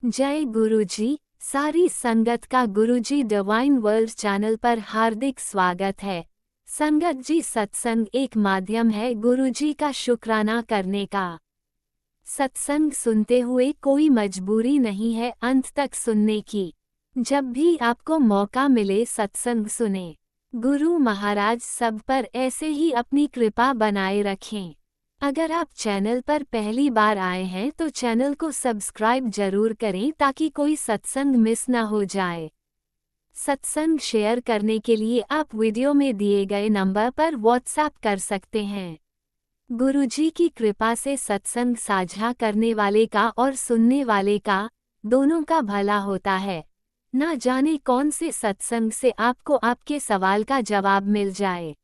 जय गुरुजी। सारी संगत का गुरुजी डिवाइन वर्ल्ड चैनल पर हार्दिक स्वागत है। संगत जी, सत्संग एक माध्यम है गुरुजी का शुक्राना करने का। सत्संग सुनते हुए कोई मजबूरी नहीं है अंत तक सुनने की। जब भी आपको मौका मिले सत्संग सुने। गुरु महाराज सब पर ऐसे ही अपनी कृपा बनाए रखें। अगर आप चैनल पर पहली बार आए हैं तो चैनल को सब्सक्राइब जरूर करें ताकि कोई सत्संग मिस न हो जाए। सत्संग शेयर करने के लिए आप वीडियो में दिए गए नंबर पर व्हाट्सएप कर सकते हैं। गुरुजी की कृपा से सत्संग साझा करने वाले का और सुनने वाले का, दोनों का भला होता है। ना जाने कौन से सत्संग से आपको आपके सवाल का जवाब मिल जाए।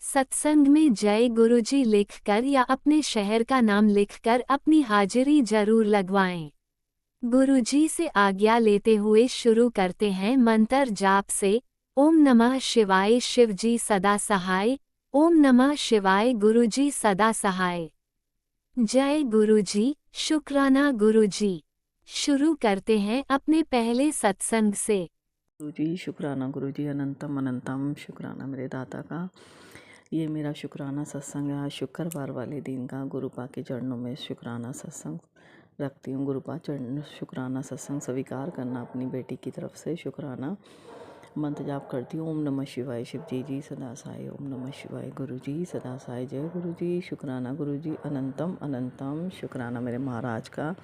सत्संग में जय गुरुजी लिखकर या अपने शहर का नाम लिखकर अपनी हाजिरी जरूर लगवाएं। गुरुजी से आज्ञा लेते हुए शुरू करते हैं मंत्र जाप से। ओम नमः शिवाय शिवजी सदा सहाय। ओम नमः शिवाय गुरुजी सदा सहाय। जय गुरुजी, शुक्राना गुरुजी। शुरू करते हैं अपने पहले सत्संग से। गुरुजी शुक्राना, गुरुजी अनंतम अनंतम शुक्राना मेरे दाता का। ये मेरा शुक्राना सत्संग है। आज शुक्रवार वाले दिन का गुरुपा के चरणों में शुक्राना सत्संग रखती हूँ। गुरुपा चरण शुक्राना सत्संग स्वीकार करना अपनी बेटी की तरफ से शुक्राना मंत्र जाप करती हूँ। ओम नमः शिवाय शिवजी जी सदा साई। ओम नमः शिवाय गुरुजी सदा साई। जय गुरुजी, शुक्राना गुरुजी अनंतम अनंतम शुक्राना मेरे महाराज का।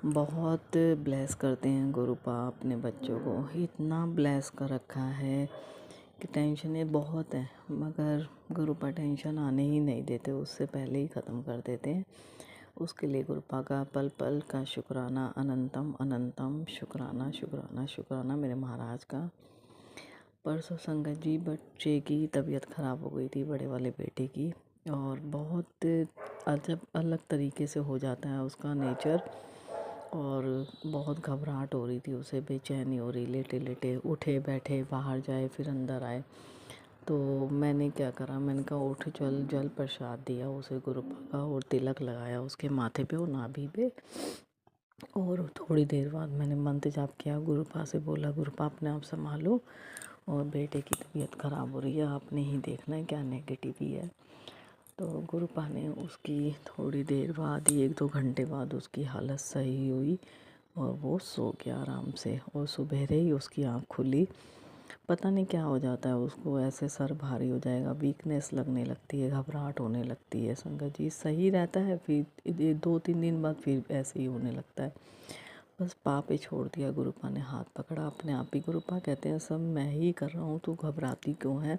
बहुत ब्लेस करते हैं गुरुपा अपने बच्चों को। इतना ब्लेस कर रखा है कि टेंशनें बहुत है, मगर गुरुपा टेंशन आने ही नहीं देते, उससे पहले ही ख़त्म कर देते हैं। उसके लिए गुरुपा का पल पल का शुक्राना अनंतम अनंतम शुक्राना शुक्राना शुक्राना मेरे महाराज का। परसों संगत जी बच्चे की तबीयत ख़राब हो गई थी, बड़े वाले बेटे की, और बहुत अजब अलग तरीके से हो जाता है उसका नेचर, और बहुत घबराहट हो रही थी उसे, बेचैनी हो रही, लेटे लेटे उठे बैठे बाहर जाए फिर अंदर आए। तो मैंने क्या करा, मैंने कहा उठ जल जल प्रसाद दिया उसे गुरुपा का, और तिलक लगाया उसके माथे पे और नाभि पे। और थोड़ी देर बाद मैंने मंत्र जाप किया, गुरुपा से बोला गुरुपा अपने आप संभालो और बेटे की तबीयत ख़राब हो रही है, आपने ही देखना है क्या नेगेटिव है। तो गुरुपा ने उसकी थोड़ी देर बाद ही 1-2 घंटे बाद उसकी हालत सही हुई और वो सो गया आराम से, और सुबह ही उसकी आँख खुली। पता नहीं क्या हो जाता है उसको, ऐसे सर भारी हो जाएगा, वीकनेस लगने लगती है, घबराहट होने लगती है। संगत जी सही रहता है, फिर 2-3 दिन बाद फिर ऐसे ही होने लगता है। बस पापे छोड़ दिया, गुरुपा ने हाथ पकड़ा अपने आप ही। गुरुपा कहते हैं सब मैं ही कर रहा हूँ, तू घबराती क्यों है,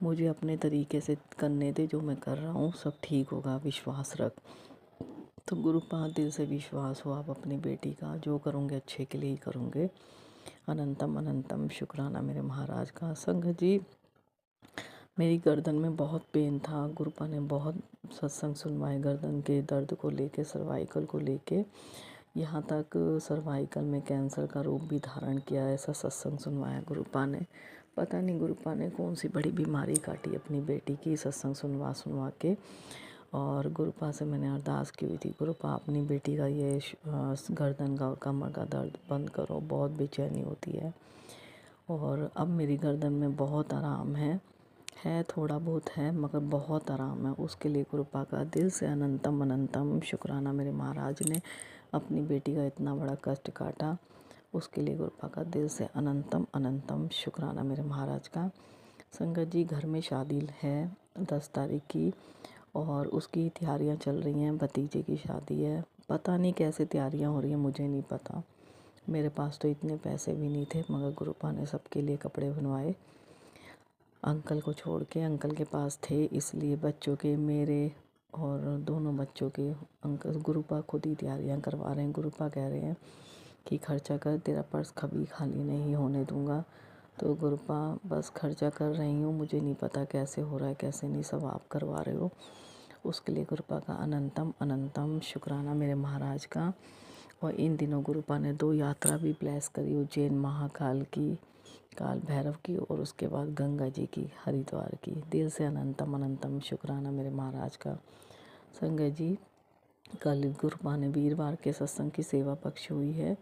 मुझे अपने तरीके से करने दे, जो मैं कर रहा हूँ सब ठीक होगा, विश्वास रख। तो गुरुपा दिल से विश्वास हो आप अपनी बेटी का, जो करूँगे अच्छे के लिए ही करूँगे। अनंतम अनंतम शुक्राना मेरे महाराज का। संगत जी मेरी गर्दन में बहुत पेन था, गुरुपा ने बहुत सत्संग सुनवाए गर्दन के दर्द को लेके, सर्वाइकल को लेके, यहाँ तक सर्वाइकल में कैंसर का रूप भी धारण किया, ऐसा सत्संग सुनवाया गुरुपा ने। पता नहीं गुरुपा ने कौन सी बड़ी बीमारी काटी अपनी बेटी की सत्संग सुनवा सुनवा के। और गुरुपा से मैंने अरदास की हुई थी, गुरुपा अपनी बेटी का ये गर्दन का और कमर का दर्द बंद करो, बहुत बेचैनी होती है। और अब मेरी गर्दन में बहुत आराम है थोड़ा बहुत है मगर बहुत आराम है। उसके लिए गुरुपा का दिल से अनंतम अनंतम शुक्राना मेरे महाराज ने अपनी बेटी का इतना बड़ा कष्ट काटा, उसके लिए गुरुपा का दिल से अनंतम अनंतम शुक्राना मेरे महाराज का। संगत जी घर में शादी है 10 तारीख की, और उसकी तैयारियां चल रही हैं, भतीजे की शादी है। पता नहीं कैसे तैयारियां हो रही हैं, मुझे नहीं पता, मेरे पास तो इतने पैसे भी नहीं थे, मगर गुरुपा ने सबके लिए कपड़े बनवाए। अंकल को छोड़ के, अंकल के पास थे इसलिए बच्चों के, मेरे और दोनों बच्चों के अंकल गुरुपा खुद ही तैयारियां करवा रहे हैं। गुरुपा कह रहे हैं कि खर्चा कर, तेरा पर्स कभी खाली नहीं होने दूंगा। तो गुरुपा बस खर्चा कर रही हूँ, मुझे नहीं पता कैसे हो रहा है कैसे नहीं, सब आप करवा रहे हो। उसके लिए गुरुपा का अनंतम अनंतम शुक्राना मेरे महाराज का। और इन दिनों गुरुपा ने 2 यात्रा भी ब्लेस करी, उज्जैन महाकाल की, काल भैरव की, और उसके बाद गंगा जी की, हरिद्वार की। दिल से अनंतम अनंतम शुक्राना मेरे महाराज का। संगत जी कल गुरुपा ने वीरवार के सत्संग की सेवा बख्शी हुई है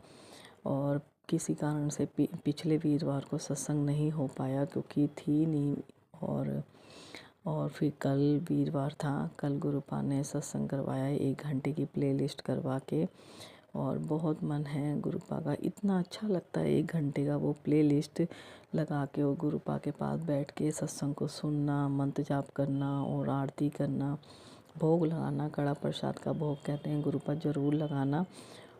और किसी कारण से पिछले वीरवार को सत्संग नहीं हो पाया क्योंकि थी नहीं। और फिर कल वीरवार था, कल गुरुपा ने सत्संग करवाया 1 घंटे की प्लेलिस्ट करवा के। और बहुत मन है गुरुपा का, इतना अच्छा लगता है 1 घंटे का वो प्लेलिस्ट लगा के और गुरुपा के पास बैठ के सत्संग को सुनना, मंत्र जाप करना और आरती करना, भोग लगाना। कड़ा प्रसाद का भोग कहते हैं, गुरुपा ज़रूर लगाना।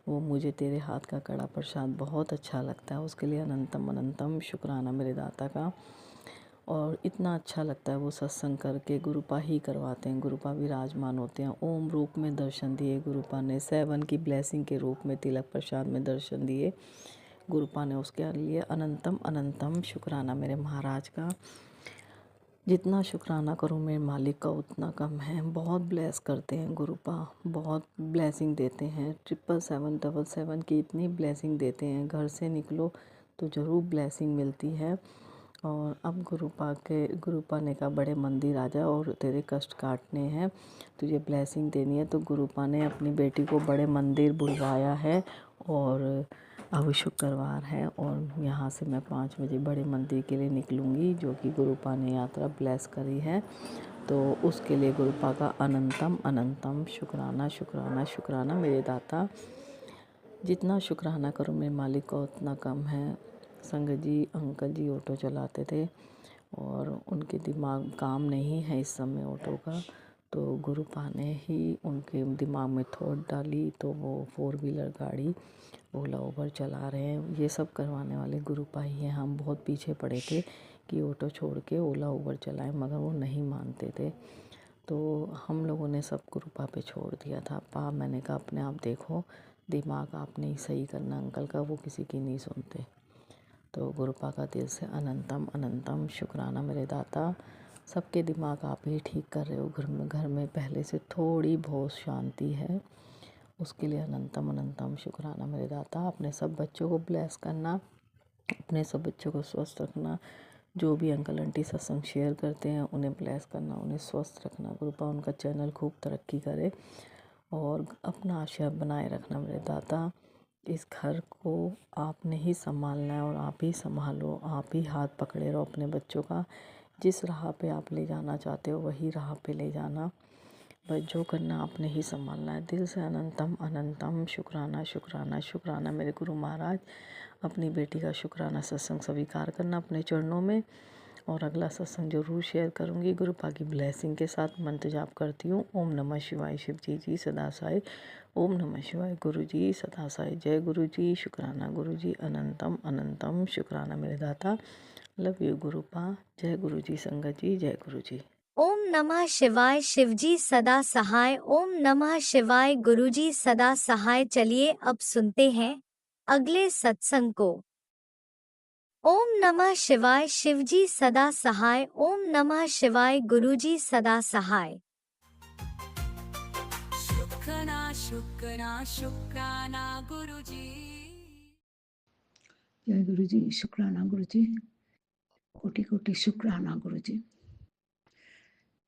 वो मुझे तेरे हाथ का कड़ा प्रसाद बहुत अच्छा लगता है, उसके लिए अनंतम अनंतम शुक्राना मेरे दाता का। और इतना अच्छा लगता है वो सत्संग करके, गुरुपा ही करवाते हैं, गुरुपा विराजमान होते हैं। ओम रूप में दर्शन दिए गुरुपा ने, 7 की ब्लेसिंग के रूप में तिलक प्रसाद में दर्शन दिए गुरुपा ने, उसके लिए अनंतम अनंतम शुक्राना मेरे महाराज का। जितना शुक्राना करूँ मेरे मालिक का उतना कम है। बहुत ब्लेस करते हैं गुरुपा, बहुत ब्लेसिंग देते हैं। 777 की इतनी ब्लेसिंग देते हैं, घर से निकलो तो ज़रूर ब्लेसिंग मिलती है। और अब गुरुपा ने कहा बड़े मंदिर आ जा और तेरे कष्ट काटने हैं, तुझे ब्लेसिंग देनी है। तो गुरुपा ने अपनी बेटी को बड़े मंदिर बुलवाया है और अब शुक्रवार है और यहाँ से मैं 5 बजे बड़े मंदिर के लिए निकलूँगी, जो कि गुरुपा ने यात्रा ब्लेस करी है। तो उसके लिए गुरुपा का अनंतम अनंतम शुक्राना शुक्राना शुक्राना मेरे दाता। जितना शुक्राना करूँ मेरे मालिक का उतना कम है। संगत जी, अंकल जी ऑटो चलाते थे और उनके दिमाग काम नहीं है इस समय ऑटो का, तो गुरुपा ने ही उनके दिमाग में थॉट डाली, तो वो 4 व्हीलर गाड़ी ओला उबर चला रहे हैं। ये सब करवाने वाले गुरुपा ही हैं। हम बहुत पीछे पड़े थे कि ऑटो छोड़ के ओला उबर चलाएं, मगर वो नहीं मानते थे, तो हम लोगों ने सब गुरुपा पे छोड़ दिया था। मैंने कहा अपने आप देखो, दिमाग आपने ही सही करना अंकल का, वो किसी की नहीं सुनते। तो गुरुपा का दिल से अनंतम अनंतम शुक्राना मेरे दाता। सबके दिमाग आप ही ठीक कर रहे हो। घर में पहले से थोड़ी बहुत शांति है, उसके लिए अनंतम अनंतम शुक्राना मेरे दाता। अपने सब बच्चों को ब्लेस करना, अपने सब बच्चों को स्वस्थ रखना। जो भी अंकल आंटी सत्संग शेयर करते हैं उन्हें ब्लेस करना, उन्हें स्वस्थ रखना। गुरुपा उनका चैनल खूब तरक्की करे और अपना आशय बनाए रखना मेरे दाता। इस घर को आपने ही संभालना है और आप ही संभालो, आप ही हाथ पकड़े रहो अपने बच्चों का। जिस राह पे आप ले जाना चाहते हो वही राह पे ले जाना, बस जो करना आपने ही संभालना है। दिल से अनंतम अनंतम शुक्राना शुक्राना शुक्राना मेरे गुरु महाराज। अपनी बेटी का शुक्राना सत्संग स्वीकार करना अपने चरणों में, और अगला सत्संग जरूर शेयर करूँगी गुरुपा की ब्लेसिंग के साथ। मंत्र जाप करती हूँ। ओम नमः शिवाय, शिव जी सदा साई। ओम नमः शिवाय, गुरु जी सदा साई। जय गुरु जी, शुक्राना गुरु जी, अनंतम अनंतम शुक्राना मेरे दाता। Love you गुरुपा। जय गुरु जी संगत जी, जय गुरु जी। ओम नमः शिवाय, शिवजी सदा सहाय। ओम नमः शिवाय, गुरुजी सदा सहाय। चलिए अब सुनते हैं अगले सत्संग को। ओम नमः शिवाय, शिवजी सदा सहाय। ओम नमः शिवाय, गुरुजी सदा सहाय। शुक्राना शुक्राना शुक्राना गुरुजी। जय गुरु जी, शुक्राना गुरु जी, कोटि कोटि शुक्राना गुरु जी।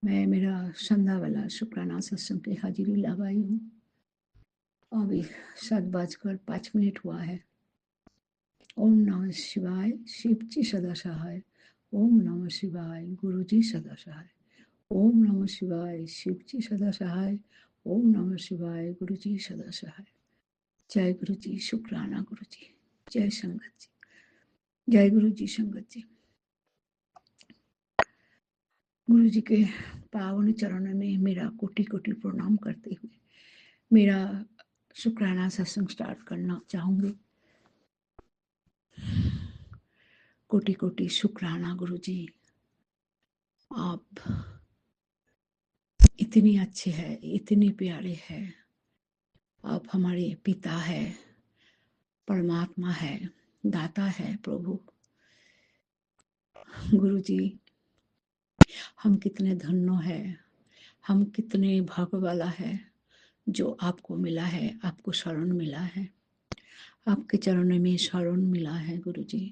मैं मेरा संध्या वाला शुक्राना सत्संग की हाजिरी लगाई हूँ। अभी 7:05 हुआ है। ओम नमः शिवाय, शिव जी सदा सहाय। ओम नमः शिवाय, गुरु जी सदा सहाय। ओम नमः शिवाय, शिव जी सदा सहाय। ओम नमः शिवाय, गुरु जी सदा सहाय। जय गुरु जी, शुक्राना गुरु जी। जय संगत जी, जय गुरु जी संगत जी। गुरु जी के पावन चरणों में मेरा कोटि कोटि प्रणाम करते हुए मेरा शुक्राना सत्संग स्टार्ट करना चाहूंगी। कोटि कोटि शुक्राना गुरु जी, आप इतने अच्छे हैं, इतने प्यारे हैं। आप हमारे पिता है, परमात्मा है, दाता है प्रभु। गुरु जी, हम कितने धन्य हैं, हम कितने भाग्य वाला है जो आपको मिला है, आपको शरण मिला है, आपके चरणों में शरण मिला है। गुरु जी,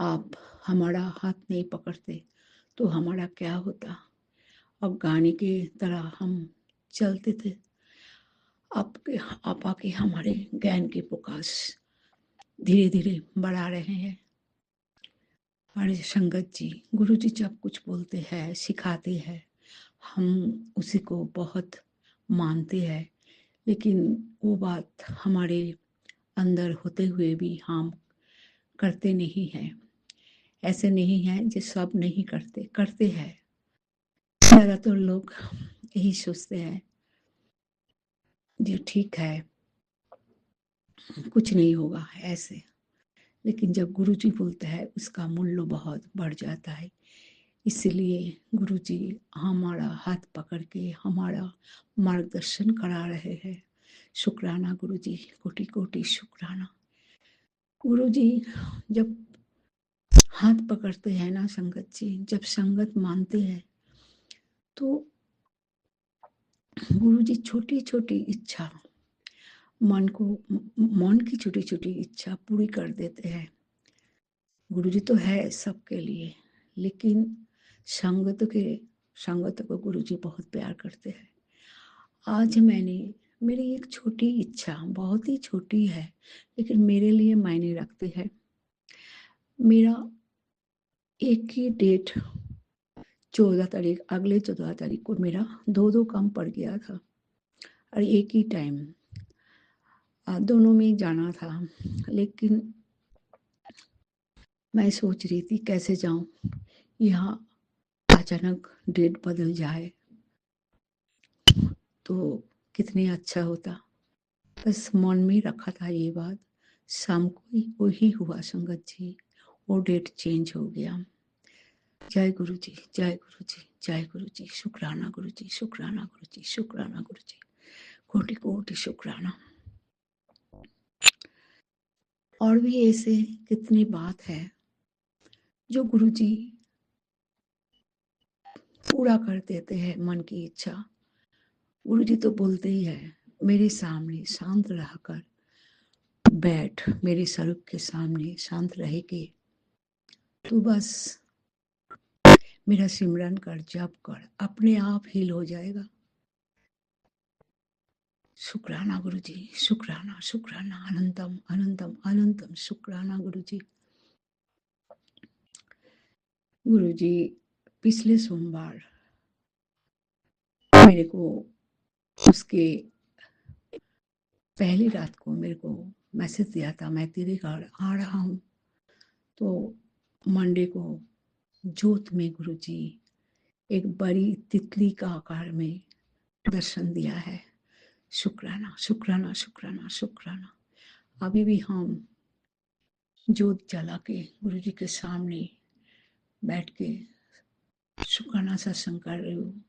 आप हमारा हाथ नहीं पकड़ते तो हमारा क्या होता। और गाने की तरह हम चलते थे। आप आके हमारे ज्ञान की प्रकाश धीरे धीरे बढ़ा रहे हैं। हमारे संगत जी, गुरु जी जब कुछ बोलते हैं, सिखाते हैं, हम उसी को बहुत मानते हैं, लेकिन वो बात हमारे अंदर होते हुए भी हम करते नहीं हैं। ऐसे नहीं है जो सब नहीं करते, करते हैं। ज़्यादातर लोग यही सोचते हैं जो ठीक है, कुछ नहीं होगा ऐसे। लेकिन जब गुरु जी बोलते हैं उसका मूल्य बहुत बढ़ जाता है। इसलिए गुरु जी हमारा हाथ पकड़ के हमारा मार्गदर्शन करा रहे हैं। शुक्राना गुरु जी, कोटि कोटि शुक्राना। गुरु जी जब हाथ पकड़ते हैं ना संगत जी, जब संगत मानते हैं तो गुरु जी छोटी छोटी इच्छा मन की छोटी छोटी इच्छा पूरी कर देते हैं। गुरु जी तो है सबके लिए, लेकिन संगत को गुरु जी बहुत प्यार करते हैं। आज मेरी एक छोटी इच्छा, बहुत ही छोटी है, लेकिन मेरे लिए मायने रखते हैं। मेरा एक ही डेट 14 तारीख, अगले 14 तारीख को मेरा दो काम पड़ गया था और एक ही टाइम दोनों में जाना था। लेकिन मैं सोच रही थी कैसे जाऊं, यहाँ अचानक डेट बदल जाए तो कितनी अच्छा होता। बस मन में रखा था ये बात। शाम को ही वही हुआ संगत जी, वो डेट चेंज हो गया। जय गुरु जी, जय गुरु जी, जय गुरु जी। शुक्राना गुरु जी, शुक्राना गुरु जी, शुक्राना गुरु जी, कोटि कोटि शुक्राना। और भी ऐसे कितनी बात है जो गुरु जी पूरा कर देते हैं मन की इच्छा। गुरु जी तो बोलते ही है, मेरे सामने शांत रहकर बैठ, मेरे स्वरूप के सामने शांत रह के तू बस मेरा सिमरन कर, जप कर, अपने आप हील हो जाएगा। शुक्राना गुरु जी, शुक्राना शुक्राना, अनंतम अनंतम अनंतम शुक्राना गुरु जी। गुरु जी पिछले सोमवार मेरे को उसके पहली रात को मेरे को मैसेज दिया था, मैं तेरे घर आ रहा हूँ। तो मंडे को जोत में गुरु जी एक बड़ी तितली का आकार में दर्शन दिया है। शुक्राना शुक्राना शुक्राना शुक्राना। अभी भी हम जोत जला के गुरु जी के सामने बैठ के शुक्राना सत्संग कर रही हूँ।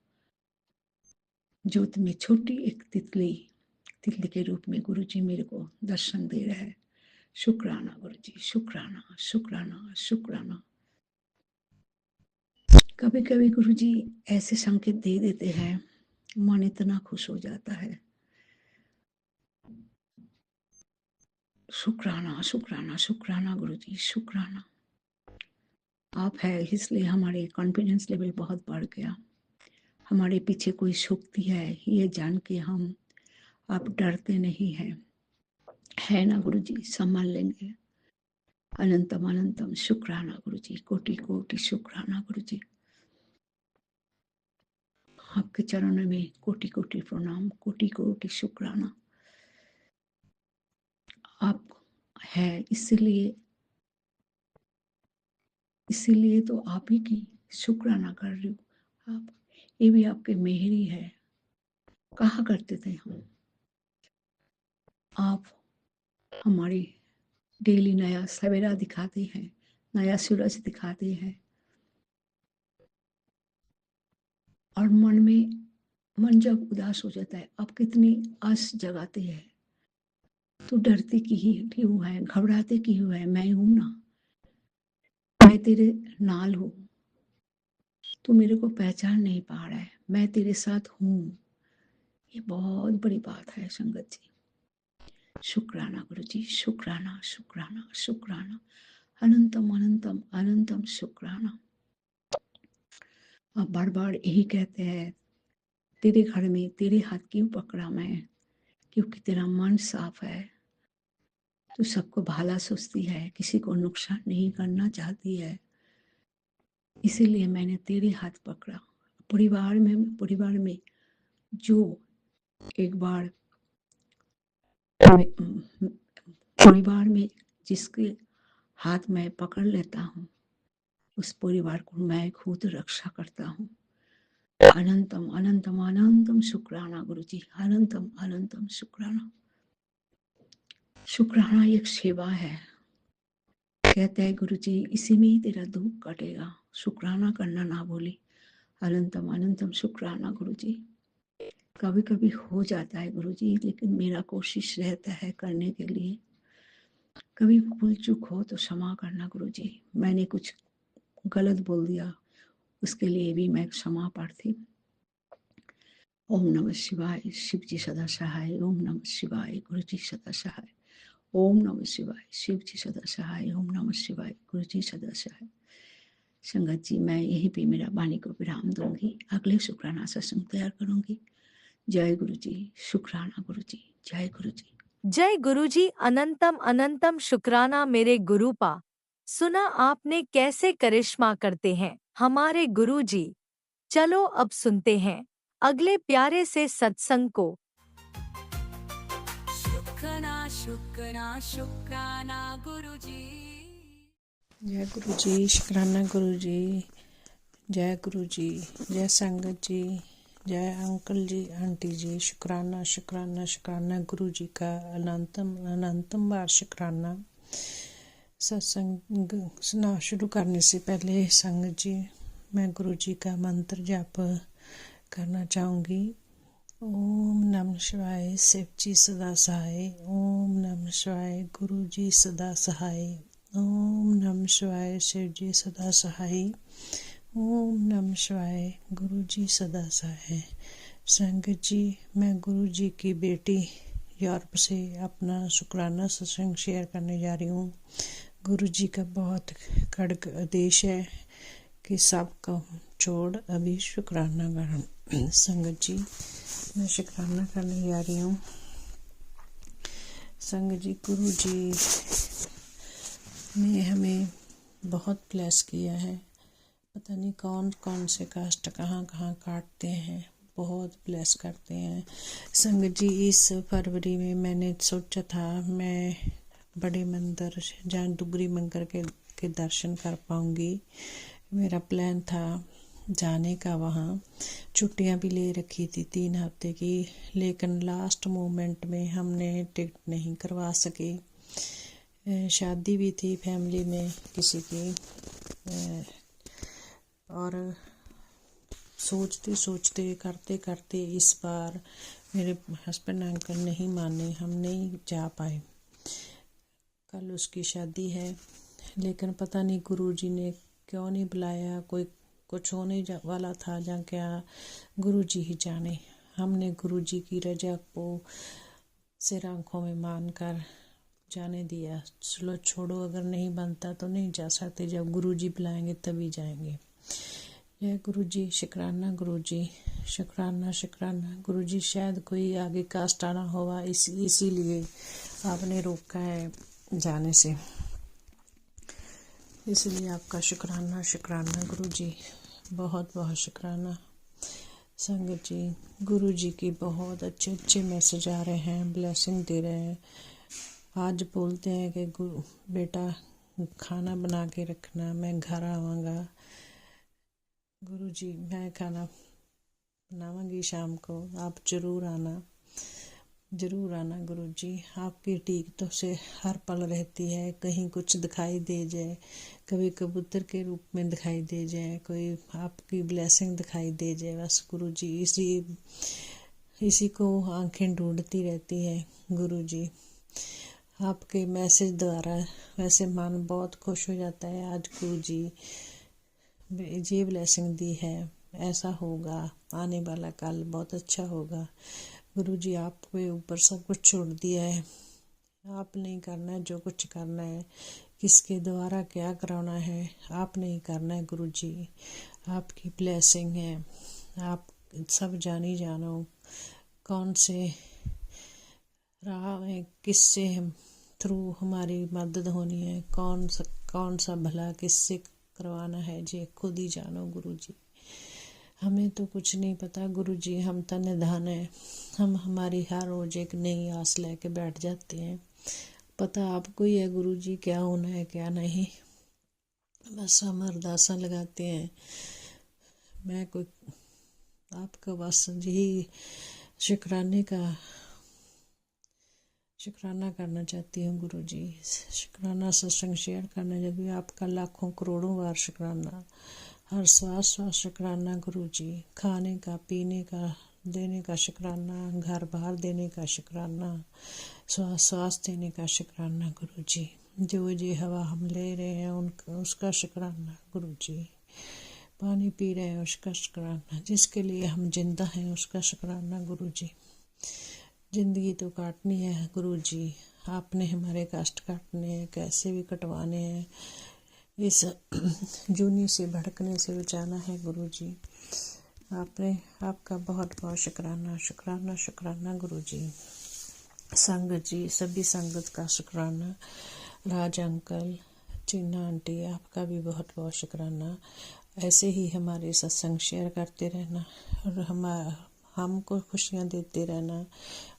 ज्योत में छोटी एक तितली के रूप में गुरु जी मेरे को दर्शन दे रहे हैं। शुक्राना गुरु जी, शुक्राना शुक्राना शुक्राना। कभी कभी गुरु जी ऐसे संकेत दे देते हैं, मन इतना खुश हो जाता है। शुक्राना शुक्राना शुक्राना गुरु जी, शुक्राना। आप है इसलिए हमारे कॉन्फिडेंस लेवल बहुत बढ़ गया। हमारे पीछे कोई शक्ति है ये जान के हम आप डरते नहीं हैं। है ना गुरु जी, संभाल लेंगे। अनंतम अनंतम शुक्राना गुरु जी, कोटि कोटि शुक्राना गुरु जी। आपके चरणों में कोटि कोटि प्रणाम, कोटि कोटि शुक्राना। आप है इसीलिए तो आप ही की शुक्राना कर रही हूँ। आप, ये भी आपके मेहरी है। कहा करते थे हम, आप हमारी डेली नया सवेरा दिखाते हैं, नया सूरज दिखाते हैं। और मन जब उदास हो जाता है, आप कितनी आस जगाते हैं। तू डरती क्यों है, घबराते क्यों है, मैं हूं ना, मैं तेरे नाल हूं। तू मेरे को पहचान नहीं पा रहा है, मैं तेरे साथ हूं। ये बहुत बड़ी बात है संगत जी। शुक्राना गुरु जी, शुक्राना शुक्राना शुक्राना। अनंतम अनंतम अनंतम शुक्राना। आप बार बार यही कहते हैं, तेरे घर में तेरे हाथ क्यों पकड़ा मैं, क्योंकि तेरा मन साफ है, तू सबको भला सोचती है, किसी को नुकसान नहीं करना चाहती है, इसीलिए मैंने तेरे हाथ पकड़ा। परिवार में जो एक बार परिवार में जिसके हाथ मैं पकड़ लेता हूँ, उस परिवार को मैं खुद रक्षा करता हूँ। अनंतम अनंतम अनंतम शुक्राना गुरुजी, अनंतम अनंतम शुक्राना। शुक्राना एक सेवा है। कहते हैं गुरुजी, इसी में ही तेरा दुख कटेगा, शुक्राना करना ना भूली। अनंतम अनंतम शुक्राना गुरुजी। कभी कभी हो जाता है गुरुजी, लेकिन मेरा कोशिश रहता है करने के लिए। कभी भूल चूक हो तो क्षमा करना गुरुजी। मैंने कुछ गलत बोल दिया, उसके लिए भी मैं क्षमा प्रार्थी। ओम नमः शिवाय, शिव जी सदा सहाय। ओम नमः शिवाय, गुरु जी सदा सहाय। ओम नमः शिवाय, शिव जी सदा सहाय। ओम नमः शिवाय, गुरु जी सदा सहाय। संगत जी, मैं यहीं पे मेरा वाणी को विराम दूंगी, अगले शुक्राना सत्संग तैयार करूंगी। जय गुरु जी, शुक्राना गुरु जी, जय गुरु जी। जय गुरुजी, अनंतम अनंतम शुक्राना मेरे गुरुपा। सुना आपने कैसे करिश्मा करते हैं हमारे गुरुजी। चलो अब सुनते हैं अगले प्यारे से सत्संग को। शुक्राना शुक्राना शुक्राना गुरुजी। जय गुरु जी, शुक्राना गुरु जी, जय गुरु जी, जय संगत जी, जय अंकल जी, आंटी जी। शुक्राना शुक्राना शुक्राना गुरु जी का अनंतम अनंतम बार शुक्राना। सत्संग सुना शुरू करने से पहले संगत जी, मैं गुरु जी का मंत्र जाप करना चाहूँगी। ओम नमः शिवाय, शिव जी सदा सहाय। ओम नमः शिवाय, गुरु जी सदा सहाय। ओम नमः शिवाय, शिव जी सदा सहाय। ओम नमः शिवाय, गुरु जी सदा सहाय। संगत जी, मैं गुरु जी की बेटी यूरोप से अपना शुक्राना सत्संग शेयर करने जा रही हूँ। गुरु जी का बहुत कड़क आदेश है कि सबका छोड़ अभी शुक्राना करें। संगत जी, मैं शुक्राना करने जा रही हूँ। संगत जी, गुरु जी ने हमें बहुत ब्लेस किया है। पता नहीं कौन कौन से कष्ट कहाँ कहाँ काटते हैं, बहुत ब्लेस करते हैं। संगत जी, इस फरवरी में मैंने सोचा था मैं बड़े मंदिर जहाँ डुगरी मंदिर के दर्शन कर पाऊँगी। मेरा प्लान था जाने का, वहाँ छुट्टियाँ भी ले रखी थी 3 हफ्ते की, लेकिन लास्ट मोमेंट में हमने टिकट नहीं करवा सके। शादी भी थी फैमिली में किसी की, और सोचते सोचते करते करते इस बार मेरे हस्बैंड अंकल नहीं माने, हम नहीं जा पाए। कल उसकी शादी है, लेकिन पता नहीं गुरुजी ने क्यों नहीं बुलाया। कोई कुछ होने वाला था या क्या, गुरुजी ही जाने। हमने गुरुजी की रजा को सिर आंखों में मान कर जाने दिया। चलो छोड़ो, अगर नहीं बनता तो नहीं जा सकते, जब गुरुजी बुलाएंगे तभी जाएंगे। जय गुरुजी, शुक्राना गुरुजी, शुक्राना शुक्राना गुरुजी। शायद कोई आगे कास्ट आना होगा, इसीलिए आपने रोका है जाने से, इसलिए आपका शुक्राना शुक्राना गुरुजी, बहुत बहुत शुक्राना। संगत जी, गुरुजी की बहुत अच्छे अच्छे मैसेज आ रहे हैं, ब्लेसिंग दे रहे हैं। आज बोलते हैं कि बेटा खाना बना के रखना, मैं घर आवाँगा। गुरुजी, मैं खाना बनाऊँगी शाम को, आप ज़रूर आना, ज़रूर आना गुरुजी। आपकी टीक तो से हर पल रहती है, कहीं कुछ दिखाई दे जाए, कभी कबूतर के रूप में दिखाई दे जाए, कोई आपकी ब्लेसिंग दिखाई दे जाए, बस गुरुजी इसी को आंखें ढूंढती रहती है। गुरुजी, आपके मैसेज द्वारा वैसे मन बहुत खुश हो जाता है। आज गुरुजी ये ब्लेसिंग दी है, ऐसा होगा, आने वाला कल बहुत अच्छा होगा। गुरुजी, आपके ऊपर सब कुछ छोड़ दिया है, आप नहीं करना है जो कुछ करना है, किसके द्वारा क्या कराना है, आपने ही करना है गुरु जी। आपकी ब्लेसिंग है, आप सब जानी जानो कौन से राह में किससे हम थ्रू हमारी मदद होनी है, कौन सा भला किससे करवाना है जी, खुद ही जानो गुरु जी। हमें तो कुछ नहीं पता गुरु जी, हम तो निधान है। हम हमारी हर रोज एक नई आस लेके बैठ जाते हैं। पता आपको ही है गुरु जी क्या होना है क्या नहीं। बस हम अरदासा लगाते हैं। मैं कोई आपका बस यही शुक्राना करना चाहती हूँ गुरु जी। शुक्राना सत्संग शेयर करना चाहती हूँ। आपका लाखों करोड़ों बार शुक्राना। हर श्वास शुक्राना गुरु जी। खाने का, पीने का, देने का शुक्राना। घर बाहर देने का शुक्राना। श्वास देने का शुक्राना गुरु जी। जो हवा हम ले रहे हैं उसका शुक्राना गुरु जी। पानी पी रहे हैं उसका शुक्राना। जिसके लिए हम जिंदा हैं उसका शुक्राना गुरु जी। जिंदगी तो काटनी है गुरु जी। आपने हमारे कष्ट काटने हैं, कैसे भी कटवाने हैं। इस जूनी से भड़कने से बचाना है गुरु जी। आपका बहुत बहुत शुक्राना गुरु जी। संगत जी, सभी संगत का शुक्राना। राज अंकल, चीना आंटी, आपका भी बहुत बहुत शुक्राना। ऐसे ही हमारे सत्संग शेयर करते रहना और हमको खुशियाँ देते रहना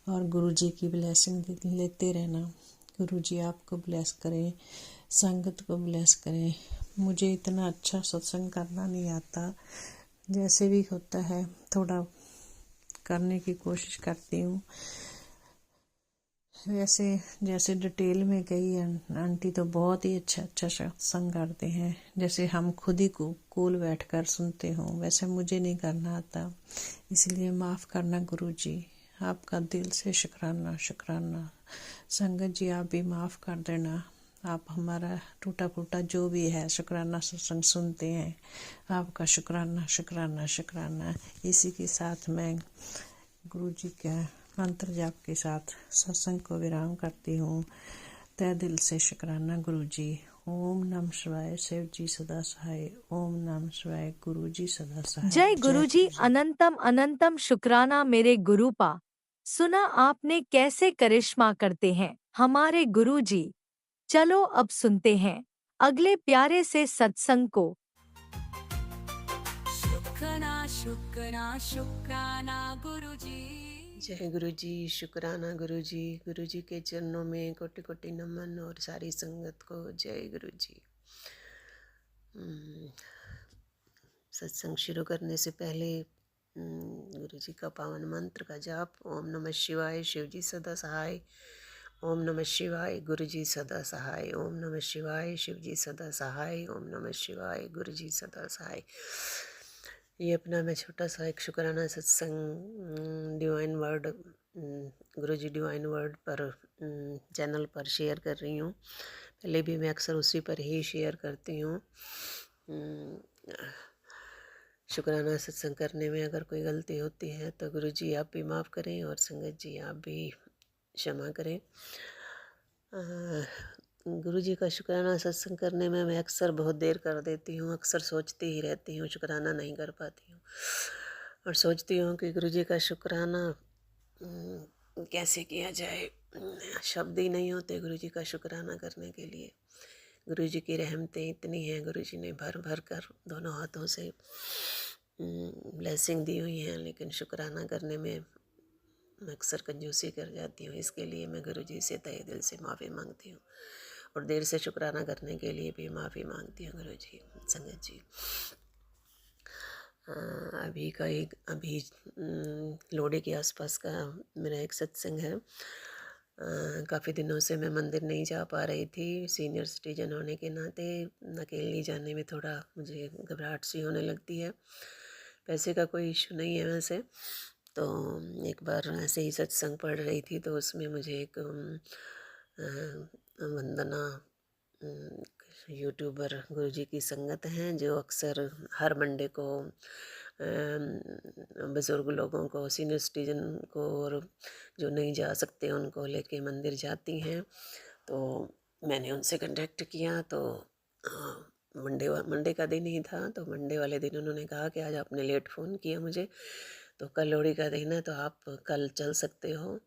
और गुरु जी की ब्लेसिंग लेते रहना। गुरु जी आपको ब्लेस करें, संगत को ब्लेस करें। मुझे इतना अच्छा सत्संग करना नहीं आता, जैसे भी होता है थोड़ा करने की कोशिश करती हूँ। वैसे जैसे डिटेल में गई आंटी तो बहुत ही अच्छा सत्संग करते हैं, जैसे हम खुद ही कोल बैठकर सुनते हों, वैसे मुझे नहीं करना आता। इसलिए माफ़ करना गुरु जी। आपका दिल से शुक्राना। संगत जी आप भी माफ़ कर देना। आप हमारा टूटा फूटा जो भी है शुक्राना सत्संग सुनते हैं। आपका शुक्राना। इसी के साथ मैं गुरु जी के मंत्र जाप के साथ सत्संग को विराम करती हूँ। तय दिल से शुक्राना गुरु जी। ओम नमः शिवाय। शिव जी सदा सहाय। ओम नमः शिवाय। गुरु जी सदा सहाय। जय गुरु जी। अनंतम अनंतम शुक्राना मेरे गुरुपा। सुना आपने कैसे करिश्मा करते हैं हमारे गुरु जी। चलो अब सुनते हैं अगले प्यारे से सत्संग को। शुक्राना गुरुजी। जय गुरु जी। शुक्राना गुरु जी। गुरु जी के चरणों में कोटि कोटि नमन और सारी संगत को जय गुरु जी। सत्संग शुरू करने से पहले गुरु जी का पावन मंत्र का जाप। ओम नमः शिवाय। शिव जी सदा सहाय। ओम नमः शिवाय। गुरु जी सदा सहाय। ओम नमः शिवाय। शिव जी सदा सहाय। ओम नमः शिवाय। गुरु जी सदा सहाय। ये अपना मैं छोटा सा एक शुक्राना सत्संग डिवाइन वर्ड गुरु जी डिवाइन वर्ड पर चैनल पर शेयर कर रही हूँ। पहले भी मैं अक्सर उसी पर ही शेयर करती हूँ। शुक्राना सत्संग करने में अगर कोई गलती होती है तो गुरु जी आप भी माफ़ करें और संगत जी आप भी क्षमा करें। गुरु जी का शुक्राना सत्संग करने में मैं अक्सर बहुत देर कर देती हूँ। अक्सर सोचती ही रहती हूँ, शुक्राना नहीं कर पाती हूँ और सोचती हूँ कि गुरु जी का शुक्राना कैसे किया जाए। शब्द ही नहीं होते गुरु जी का शुक्राना करने के लिए। गुरु जी की रहमतें इतनी हैं, गुरु जी ने भर भर कर दोनों हाथों से ब्लेसिंग दी हुई हैं, लेकिन शुक्राना करने में मैं अक्सर कंजूसी कर जाती हूँ। इसके लिए मैं गुरु जी से तहे दिल से माफ़ी मांगती हूँ और देर से शुक्राना करने के लिए भी माफ़ी मांगती हूँ गुरु जी। संगत जी अभी लोहड़ी के आसपास का मेरा एक सत्संग है। काफ़ी दिनों से मैं मंदिर नहीं जा पा रही थी। सीनियर सिटीजन होने के नाते अकेले जाने में थोड़ा मुझे घबराहट सी होने लगती है। पैसे का कोई इशू नहीं है वैसे तो। एक बार ऐसे ही सत्संग पढ़ रही थी तो उसमें मुझे एक वंदना यूट्यूबर गुरु जी की संगत हैं जो अक्सर हर मंडे को बुज़ुर्ग लोगों को, सीनियर सिटीजन को और जो नहीं जा सकते उनको लेके मंदिर जाती हैं। तो मैंने उनसे कांटेक्ट किया तो मंडे का दिन ही था, तो मंडे वाले दिन उन्होंने कहा कि आज आपने लेट फ़ोन किया मुझे, तो कल लोहड़ी का दिन है तो आप कल चल सकते हो।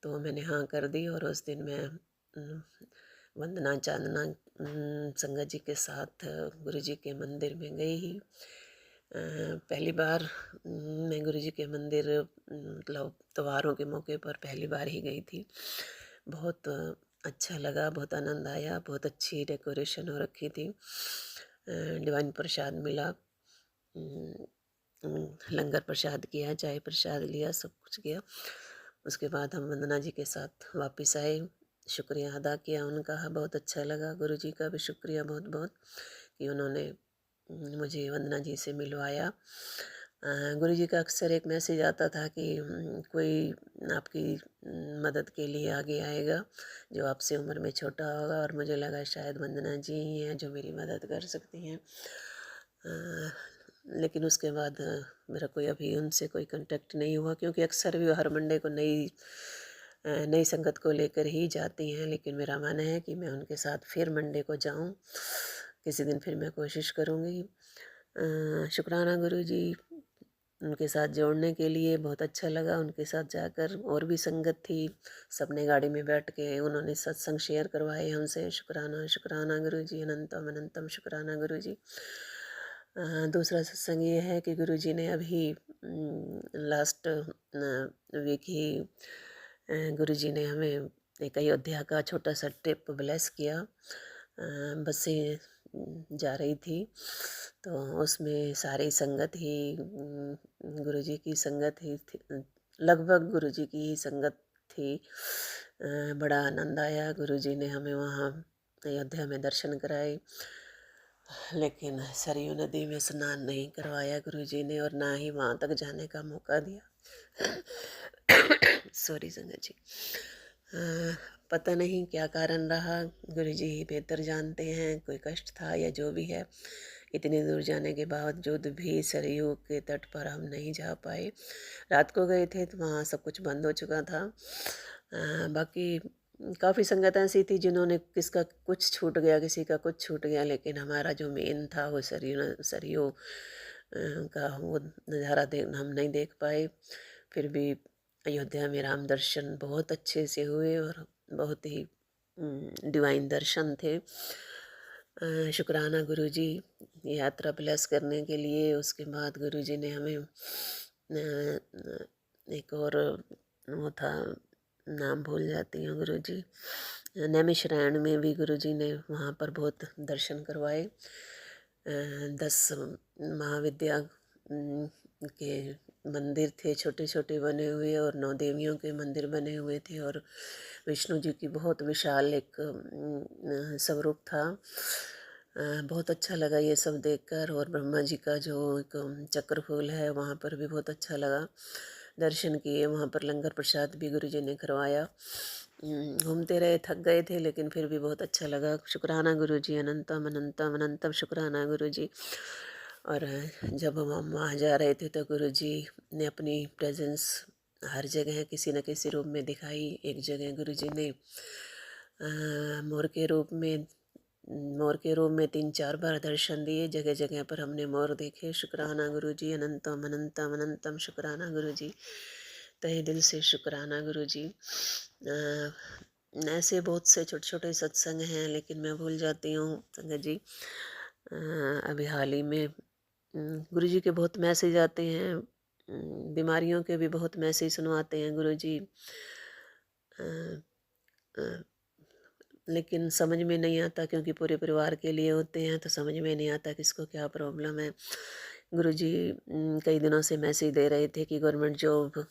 तो मैंने हाँ कर दी और उस दिन मैं वंदना चांदना संगत जी के साथ गुरु जी के मंदिर में गई ही। पहली बार मैं गुरु जी के मंदिर मतलब त्योहारों के मौके पर पहली बार ही गई थी। बहुत अच्छा लगा, बहुत आनंद आया, बहुत अच्छी डेकोरेशन हो रखी थी। डिवाइन प्रसाद मिला, लंगर प्रसाद किया, चाय प्रसाद लिया, सब कुछ किया। उसके बाद हम वंदना जी के साथ वापस आए, शुक्रिया अदा किया उनका, बहुत अच्छा लगा। गुरु जी का भी शुक्रिया बहुत बहुत कि उन्होंने मुझे वंदना जी से मिलवाया। गुरु जी का अक्सर एक मैसेज आता था कि कोई आपकी मदद के लिए आगे आएगा जो आपसे उम्र में छोटा होगा, और मुझे लगा शायद वंदना जी ही हैं जो मेरी मदद कर सकती हैं। लेकिन उसके बाद मेरा कोई अभी उनसे कोई कांटेक्ट नहीं हुआ, क्योंकि अक्सर भी हर मंडे को नई संगत को लेकर ही जाती हैं। लेकिन मेरा मन है कि मैं उनके साथ फिर मंडे को जाऊं, किसी दिन फिर मैं कोशिश करूंगी। शुक्राना गुरु जी, उनके साथ जोड़ने के लिए बहुत अच्छा लगा। उनके साथ जाकर और भी संगत थी, सबने गाड़ी में बैठ के उन्होंने सत्संग शेयर करवाए हमसे। शुक्राना शुक्राना गुरु जी, अनंतम अनंतम शुक्राना गुरु जी। दूसरा सत्संग ये है कि गुरु जी ने अभी लास्ट वीक ही गुरु जी ने हमें एक अयोध्या का छोटा सा ट्रिप ब्लेस किया। बसें जा रही थी तो उसमें सारी संगत ही गुरु जी की संगत ही थी, लगभग गुरु जी की ही संगत थी। बड़ा आनंद आया। गुरु जी ने हमें वहाँ अयोध्या में दर्शन कराए, लेकिन सरयू नदी में स्नान नहीं करवाया गुरु जी ने, और ना ही वहाँ तक जाने का मौका दिया। सॉरी संगत जी, पता नहीं क्या कारण रहा, गुरु जी ही बेहतर जानते हैं। कोई कष्ट था या जो भी है, इतनी दूर जाने के बावजूद भी सरयू के तट पर हम नहीं जा पाए। रात को गए थे तो वहाँ सब कुछ बंद हो चुका था। बाकी काफ़ी संगत ऐसी थी जिन्होंने किसका कुछ छूट गया, किसी का कुछ छूट गया, लेकिन हमारा जो मेन था वो सरयू का वो नज़ारा हम नहीं देख पाए। फिर भी अयोध्या में राम दर्शन बहुत अच्छे से हुए और बहुत ही डिवाइन दर्शन थे। शुक्राना गुरु जी, यात्रा ब्लेस करने के लिए। उसके बाद गुरु जी ने हमें एक और वो था, नाम भूल जाती हूँ गुरु जी, नैमिषारण्य में भी गुरु जी ने वहाँ पर बहुत दर्शन करवाए। 10 महाविद्या के मंदिर थे छोटे छोटे बने हुए, और 9 देवियों के मंदिर बने हुए थे, और विष्णु जी की बहुत विशाल एक स्वरूप था। बहुत अच्छा लगा ये सब देखकर। और ब्रह्मा जी का जो एक चक्रफूल है वहाँ पर भी बहुत अच्छा लगा। दर्शन किए, वहाँ पर लंगर प्रसाद भी गुरु जी ने करवाया। घूमते रहे, थक गए थे, लेकिन फिर भी बहुत अच्छा लगा। शुक्राना गुरु जी, अनंतम अनंतम अनंतम शुक्राना गुरु जी। और जब हम वहाँ जा रहे थे तो गुरु जी ने अपनी प्रेजेंस हर जगह किसी न किसी रूप में दिखाई। एक जगह गुरु जी ने मोर के रूप में 3-4 बार दर्शन दिए। जगह जगह पर हमने मोर देखे। शुक्राना गुरु जी, अनंतम अनंतम अनंतम शुक्राना गुरु जी, तहे दिल से शुक्राना गुरु जी। ऐसे बहुत से छोटे छोटे सत्संग हैं, लेकिन मैं भूल जाती हूँ संगत जी। अभी हाल ही में गुरु जी के बहुत मैसेज आते हैं, बीमारियों के भी बहुत मैसेज सुनवाते हैं गुरु जी, लेकिन समझ में नहीं आता, क्योंकि पूरे परिवार के लिए होते हैं तो समझ में नहीं आता किसको क्या प्रॉब्लम है। गुरुजी कई दिनों से मैसेज दे रहे थे कि गवर्नमेंट जॉब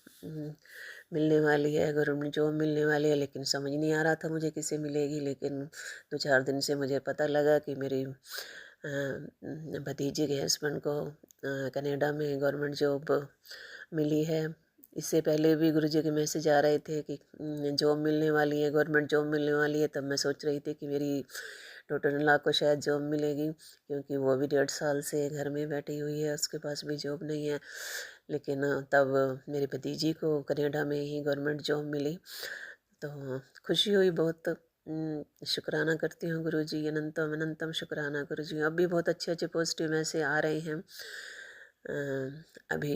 मिलने वाली है, गवर्नमेंट जॉब मिलने वाली है, लेकिन समझ नहीं आ रहा था मुझे किसे मिलेगी। लेकिन 2-4 दिन से मुझे पता लगा कि मेरी भतीजे के हस्बैंड को कनाडा में गवर्नमेंट जॉब मिली है। इससे पहले भी गुरु जी के मैसेज आ रहे थे कि जॉब मिलने वाली है, गवर्नमेंट जॉब मिलने वाली है। तब मैं सोच रही थी कि मेरी डॉटर इन लॉ को शायद जॉब मिलेगी, क्योंकि वो भी 1.5 साल से घर में बैठी हुई है, उसके पास भी जॉब नहीं है। लेकिन तब मेरी भतीजी को कनाडा में ही गवर्नमेंट जॉब मिली, तो खुशी हुई बहुत। शुक्राना करती हूँ गुरु जी, अनंतम अनंतम शुक्राना गुरु जी। अब भी बहुत अच्छे अच्छे पॉजिटिव मैसेज आ रहे हैं। अभी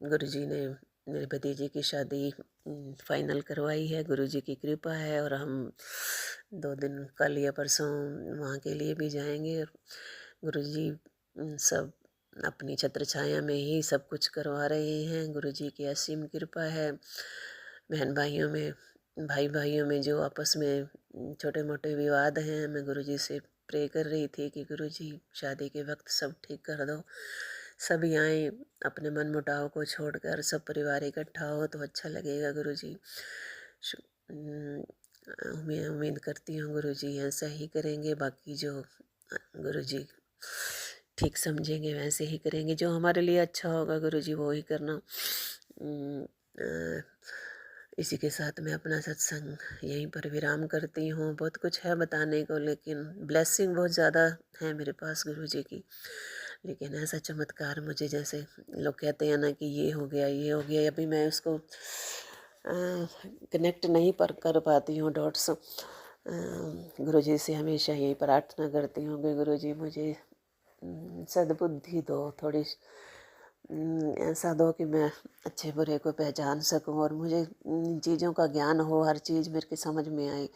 गुरु जी ने मेरे भतीजे की शादी फाइनल करवाई है, गुरु जी की कृपा है। और हम 2 दिन कल या परसों वहाँ के लिए भी जाएंगे। और गुरु जी सब अपनी छत्र छाया में ही सब कुछ करवा रहे हैं। गुरु जी की असीम कृपा है। बहन भाइयों में, भाई भाइयों में जो आपस में छोटे मोटे विवाद हैं, मैं गुरु जी से प्रे कर रही थी कि गुरु जी शादी के वक्त सब ठीक कर दो, सभी आए, अपने मन मुटाव को छोड़कर सब परिवार इकट्ठा हो तो अच्छा लगेगा गुरु जी। उम्मीद करती हूँ गुरु जी ऐसा ही करेंगे। बाकी जो गुरु जी ठीक समझेंगे वैसे ही करेंगे, जो हमारे लिए अच्छा होगा गुरु जी वो ही करना। इसी के साथ मैं अपना सत्संग यहीं पर विराम करती हूँ। बहुत कुछ है बताने को, लेकिन ब्लेसिंग बहुत ज़्यादा है मेरे पास गुरु जी की, लेकिन ऐसा चमत्कार मुझे, जैसे लोग कहते हैं ना कि ये हो गया ये हो गया, अभी मैं उसको कनेक्ट नहीं पर कर पाती हूँ डॉट्स। गुरु जी से हमेशा यही प्रार्थना करती हूँ कि गुरु जी मुझे सद्बुद्धि दो, थोड़ी ऐसा दो कि मैं अच्छे बुरे को पहचान सकूं और मुझे चीज़ों का ज्ञान हो, हर चीज़ मेरे की समझ में आए।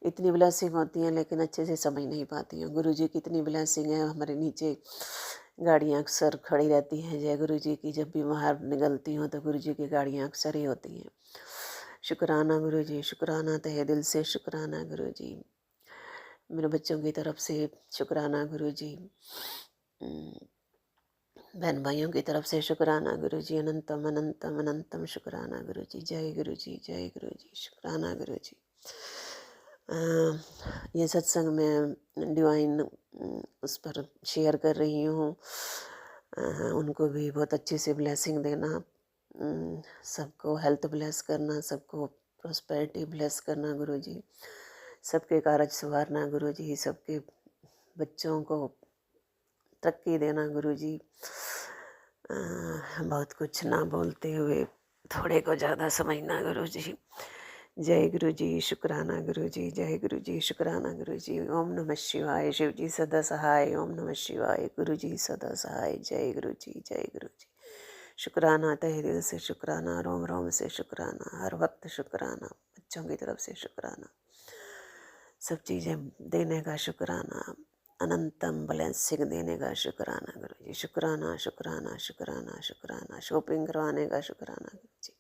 इतनी ब्लेसिंग होती हैं लेकिन अच्छे से समझ नहीं पाती हूँ। गुरु जी की इतनी ब्लेसिंग है, हमारे नीचे गाड़ियाँ अक्सर खड़ी रहती हैं जय गुरु जी की। जब भी बाहर निकलती हूँ तो गुरु जी की गाड़ियाँ अक्सर ही होती हैं। शुक्राना गुरु जी, शुक्राना, तहे दिल से शुक्राना गुरु जी। मेरे बच्चों की तरफ से शुक्राना गुरु जी, बहन भाइयों की तरफ से शुक्राना गुरु जी, अनंतम अनंतम अनंतम शुक्राना गुरु जी। जय गुरु जी, जय गुरु जी, शुक्राना गुरु जी। ये सत्संग में डिवाइन उस पर शेयर कर रही हूँ। उनको भी बहुत अच्छे से ब्लेसिंग देना, सबको हेल्थ ब्लेस करना, सबको प्रॉस्पेरिटी ब्लेस करना गुरु जी, सबके कारज संवारना गुरु जी, सबके बच्चों को तरक्की देना गुरु जी। बहुत कुछ ना बोलते हुए थोड़े को ज़्यादा समझना गुरु जी। जय गुरु जी, शुक्राना गुरु जी, जय गुरु जी, शुक्राना गुरु जी। ओम नमः शिवाय, शिव जी सदा सहाय। ओम नमः शिवाय, गुरु जी सदा सहाय। जय गुरु जी, जय गुरु जी। शुक्राना, तहे दिल से शुक्राना, रोम रोम से शुक्राना, हर वक्त शुक्राना, बच्चों की तरफ से शुक्राना, सब चीज़ें देने का शुक्राना, अनंतम ब्लेसिंग देने का शुक्राना गुरु जी। शुक्राना शुक्राना शुक्राना शुक्राना, शॉपिंग करवाने का शुक्राना गुरु जी।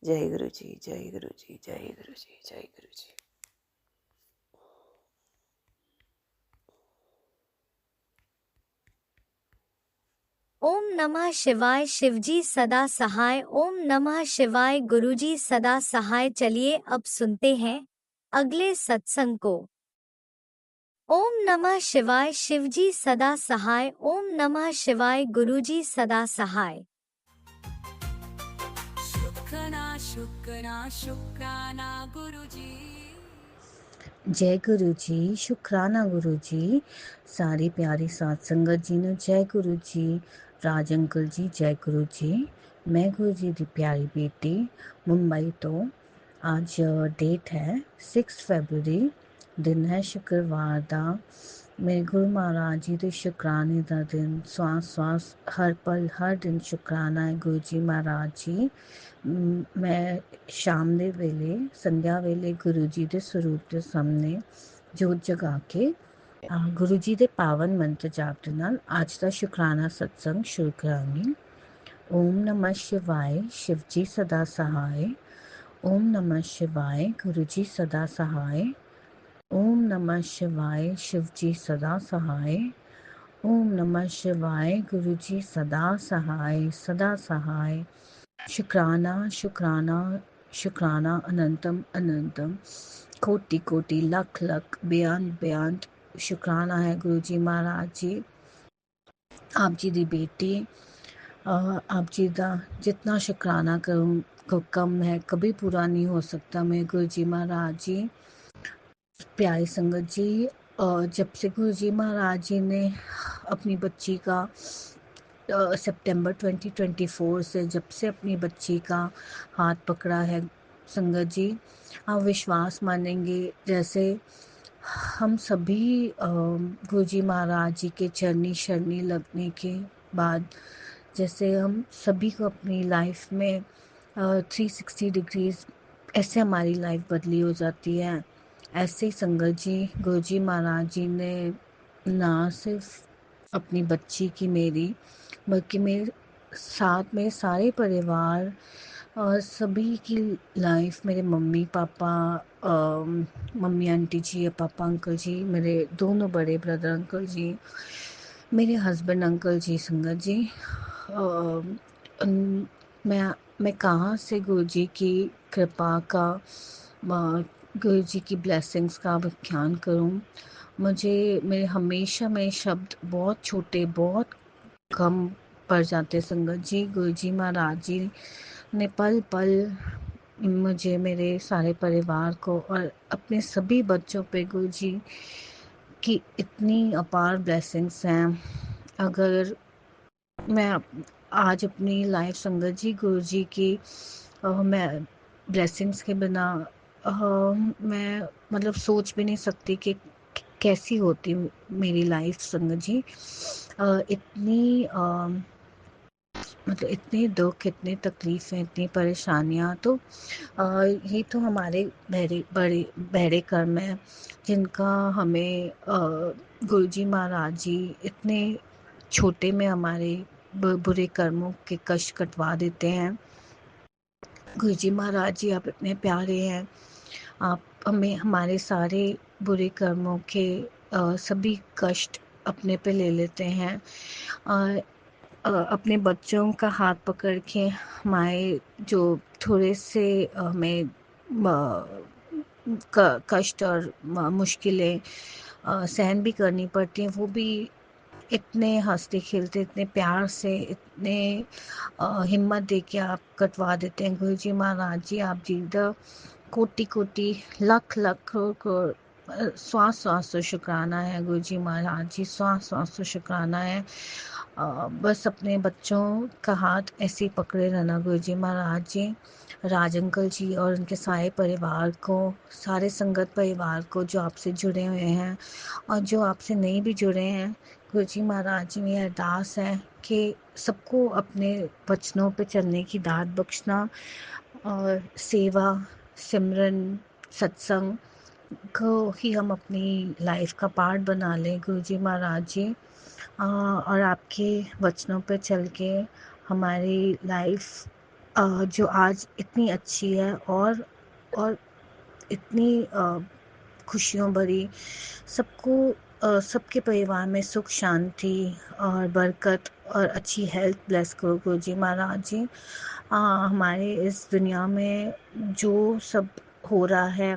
जय गुरु जी, जय गुरु जी, जय गुरु जी, जय गुरु जी। ओम नमः शिवाय, शिवजी सदा सहाय। ओम नमः शिवाय, गुरुजी सदा सहाय। चलिए अब सुनते हैं अगले सत्संग को। ओम नमः शिवाय, शिवजी सदा सहाय। ओम नमः शिवाय, गुरुजी सदा सहाय। शुक्राना गुरुजी। जय गुरु जी, शुक्राना गुरु जी। सारी प्यारी साथ संगत जी ने जय गुरु जी। राज अंकल जी जय गुरु जी। मैं गुरु जी दी प्यारी बेटी मुंबई तो। आज डेट है 6 फरवरी, दिन है शुक्रवार दा। मेरे गुरु महाराज जी दे शुकराने दा दिन। श्वास श्वास हर पल हर दिन शुकराना है गुरु जी महाराज जी। मैं शाम ਦੇ ਵੇਲੇ ਸੰਧਿਆ ਵੇਲੇ ਗੁਰੂ ਜੀ ਦੇ ਸਰੂਪ ਦੇ ਸਾਹਮਣੇ ਜੋਤ ਜਗਾ ਕੇ ਗੁਰੂ ਜੀ ਦੇ ਪਾਵਨ ਮੰਤਰ ਜਾਪ ਦੇ ਨਾਲ ਅੱਜ ਦਾ ਸ਼ੁਕਰਾਨਾ ਸਤਸੰਗ ਸ਼ੁਰੂ ਕਰਾਂਗੀ। ਓਮ ਨਮः शिवाय, शिव जी सदा सहाय। ओम नमः शिवाय, गुरु जी सदा सहाय। ओम नमः शिवाय, शिव जी सदा सहाय। ओम नमः शिवाय, गुरु जी सदा सहाय, सदा सहाय। शुक्राना शुक्राना शुक्राना, अनंतम अनंतम, कोटि कोटि लख लख बेअंत बेअंत शुक्राना है गुरु जी महाराज जी। आप जी दी बेटी, आप जी दा जितना शुक्राना करूँ को कम है, कभी पूरा नहीं हो सकता। मैं गुरु जी महाराज जी, प्यारी संगत जी, जब से गुरु जी महाराज जी ने अपनी बच्ची का सितंबर 2024 से जब से अपनी बच्ची का हाथ पकड़ा है, संगत जी, आप विश्वास मानेंगे, जैसे हम सभी गुरु जी महाराज जी के चरनी शरणी लगने के बाद जैसे हम सभी को अपनी लाइफ में 360 डिग्रीज ऐसे हमारी लाइफ बदली हो जाती है। ऐसे ही संगत जी गुरु जी महाराज जी ने ना सिर्फ अपनी बच्ची की मेरी, बल्कि मेरे साथ मेरे सारे परिवार और सभी की लाइफ, मेरे मम्मी पापा, मम्मी आंटी जी या पापा अंकल जी, मेरे दोनों बड़े ब्रदर अंकल जी, मेरे हस्बैंड अंकल जी, संगत जी, मैं कहाँ से गुरु जी की कृपा का, गुरु जी की ब्लेसिंग्स का व्याख्यान करूं। मुझे मेरे हमेशा में शब्द बहुत छोटे, बहुत कम पड़ जाते संगत जी। गुरु जी महाराज जी ने पल पल मुझे, मेरे सारे परिवार को और अपने सभी बच्चों पे गुरु जी की इतनी अपार ब्लेसिंग्स हैं। अगर मैं आज अपनी लाइफ संगत जी गुरु जी की मैं ब्लेसिंग्स के बिना मैं मतलब सोच भी नहीं सकती कि कैसी होती मेरी लाइफ संगत जी। इतनी मतलब इतने दुख, इतनी तकलीफ़ें, इतनी परेशानियाँ, तो ये तो हमारे बड़े कर्म हैं जिनका हमें गुरु जी महाराज जी इतने छोटे में हमारे बुरे कर्मों के कष्ट कटवा देते हैं। गुरु जी महाराज जी आप इतने प्यारे हैं, आप हमें हमारे सारे बुरे कर्मों के सभी कष्ट अपने पे ले लेते हैं। अपने बच्चों का हाथ पकड़ के हमारे जो थोड़े से हमें कष्ट और मुश्किलें सहन भी करनी पड़ती हैं, वो भी इतने हंसते खेलते, इतने प्यार से, इतने हिम्मत दे के आप कटवा देते हैं। गुरु जी महाराज जी आप जी द कोटि कोटि लाख लाख करोड़ करोड़ श्वास श्वास तो शुक्राना है गुरु जी महाराज जी, श्वास श्वास तो शुक्राना है। बस अपने बच्चों का हाथ ऐसे ही पकड़े रहना गुरु जी महाराज जी, राज अंकल जी और उनके सारे परिवार को, सारे संगत परिवार को जो आपसे जुड़े हुए हैं और जो आपसे नहीं भी जुड़े हैं। गुरु जी महाराज जी मेरी अरदास है कि सबको अपने वचनों पे चलने की दात बख्शना और सेवा, सिमरन, सत्संग को ही हम अपनी लाइफ का पार्ट बना लें गुरु जी महाराज जी। और आपके वचनों पे चल के हमारी लाइफ जो आज इतनी अच्छी है और इतनी खुशियों भरी, सबको सबके परिवार में सुख शांति और बरकत और अच्छी हेल्थ ब्लेस करो गुरु जी महाराज जी। हमारे इस दुनिया में जो सब हो रहा है,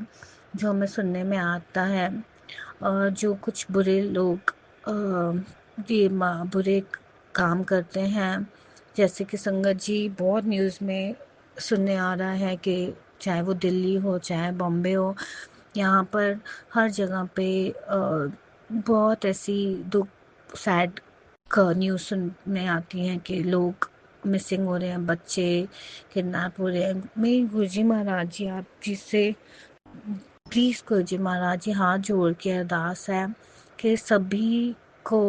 जो हमें सुनने में आता है, जो कुछ बुरे लोग ये बुरे काम करते हैं, जैसे कि संगत जी बहुत न्यूज़ में सुनने आ रहा है कि चाहे वो दिल्ली हो चाहे बॉम्बे हो, यहाँ पर हर जगह पे बहुत ऐसी दुख सैड न्यूज़ सुनने आती हैं कि लोग मिसिंग हो रहे हैं, बच्चे किडनैप हो रहे हैं। मेरी गुरु जी महाराज जी आप जिससे प्लीज़ गुरु जी महाराज जी हाथ जोड़ के अरदास है कि सभी को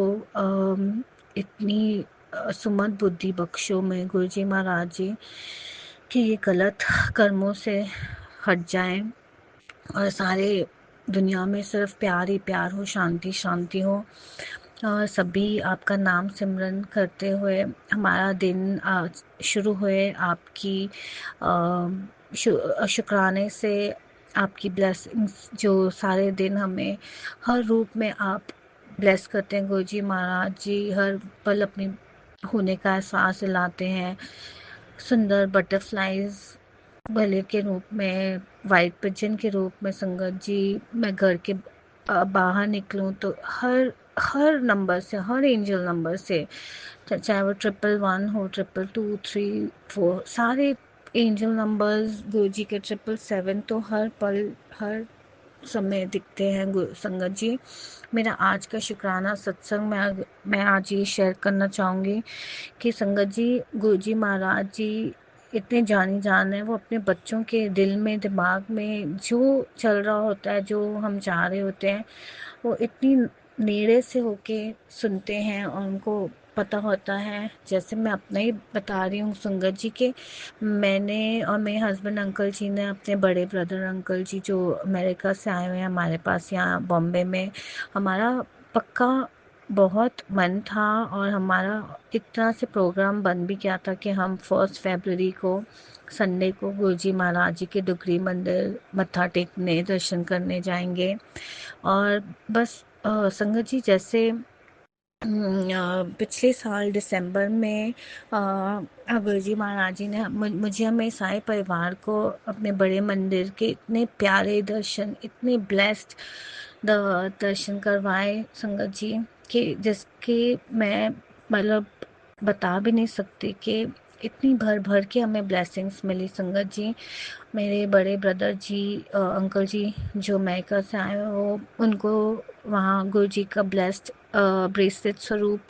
इतनी सुमत बुद्धि बख्शो में गुरु जी महाराज जी कि ये गलत कर्मों से हट जाएं और सारे दुनिया में सिर्फ प्यार ही प्यार हो, शांति शांति हो। सभी आपका नाम सिमरन करते हुए हमारा दिन शुरू हुए आपकी शुक्राने से, आपकी ब्लेसिंग्स जो सारे दिन हमें हर रूप में आप ब्लेस करते हैं गुरु जी महाराज जी, हर पल अपनी होने का एहसास दिलाते हैं। सुंदर बटरफ्लाइज भले के रूप में, वाइट पिजन के रूप में संगत जी, मैं घर के बाहर निकलूं तो हर नंबर से, हर एंजल नंबर से, चाहे वो 111 हो, 222, 3, 4, सारे एंजल नंबर्स गुरु जी के 777 तो हर पल हर समय दिखते हैं संगत जी। मेरा आज का शुक्राना सत्संग मैं आज ये शेयर करना चाहूँगी कि संगत जी गुरु जी महाराज जी इतने जानी जान है, वो अपने बच्चों के दिल में दिमाग में जो चल रहा होता है, जो हम चाह रहे होते हैं, वो इतनी नेड़े से होके सुनते हैं और उनको पता होता है। जैसे मैं अपना ही बता रही हूँ संगत जी के, मैंने और मेरे हस्बैंड अंकल जी ने अपने बड़े ब्रदर अंकल जी जो अमेरिका से आए हुए हैं हमारे पास यहाँ बॉम्बे में, हमारा पक्का बहुत मन था और हमारा एक तरह से प्रोग्राम बन भी गया था कि हम 1 फरवरी को संडे को गुरुजी महाराज जी के डुगरी मंदिर मत्था टेकने दर्शन करने जाएंगे। और बस संगत जी जैसे पिछले साल दिसंबर में गुरुजी महाराज जी ने मुझे हमें सारे परिवार को अपने बड़े मंदिर के इतने प्यारे दर्शन, इतने ब्लेस्ड दर्शन करवाए संगत जी कि जिसके मैं मतलब बता भी नहीं सकती कि इतनी भर भर के हमें ब्लेसिंग्स मिली संगत जी। मेरे बड़े ब्रदर जी अंकल जी जो अमेरिका से आए हो, उनको वहाँ गुरु जी का ब्लेस्ड ब्रेसलेट स्वरूप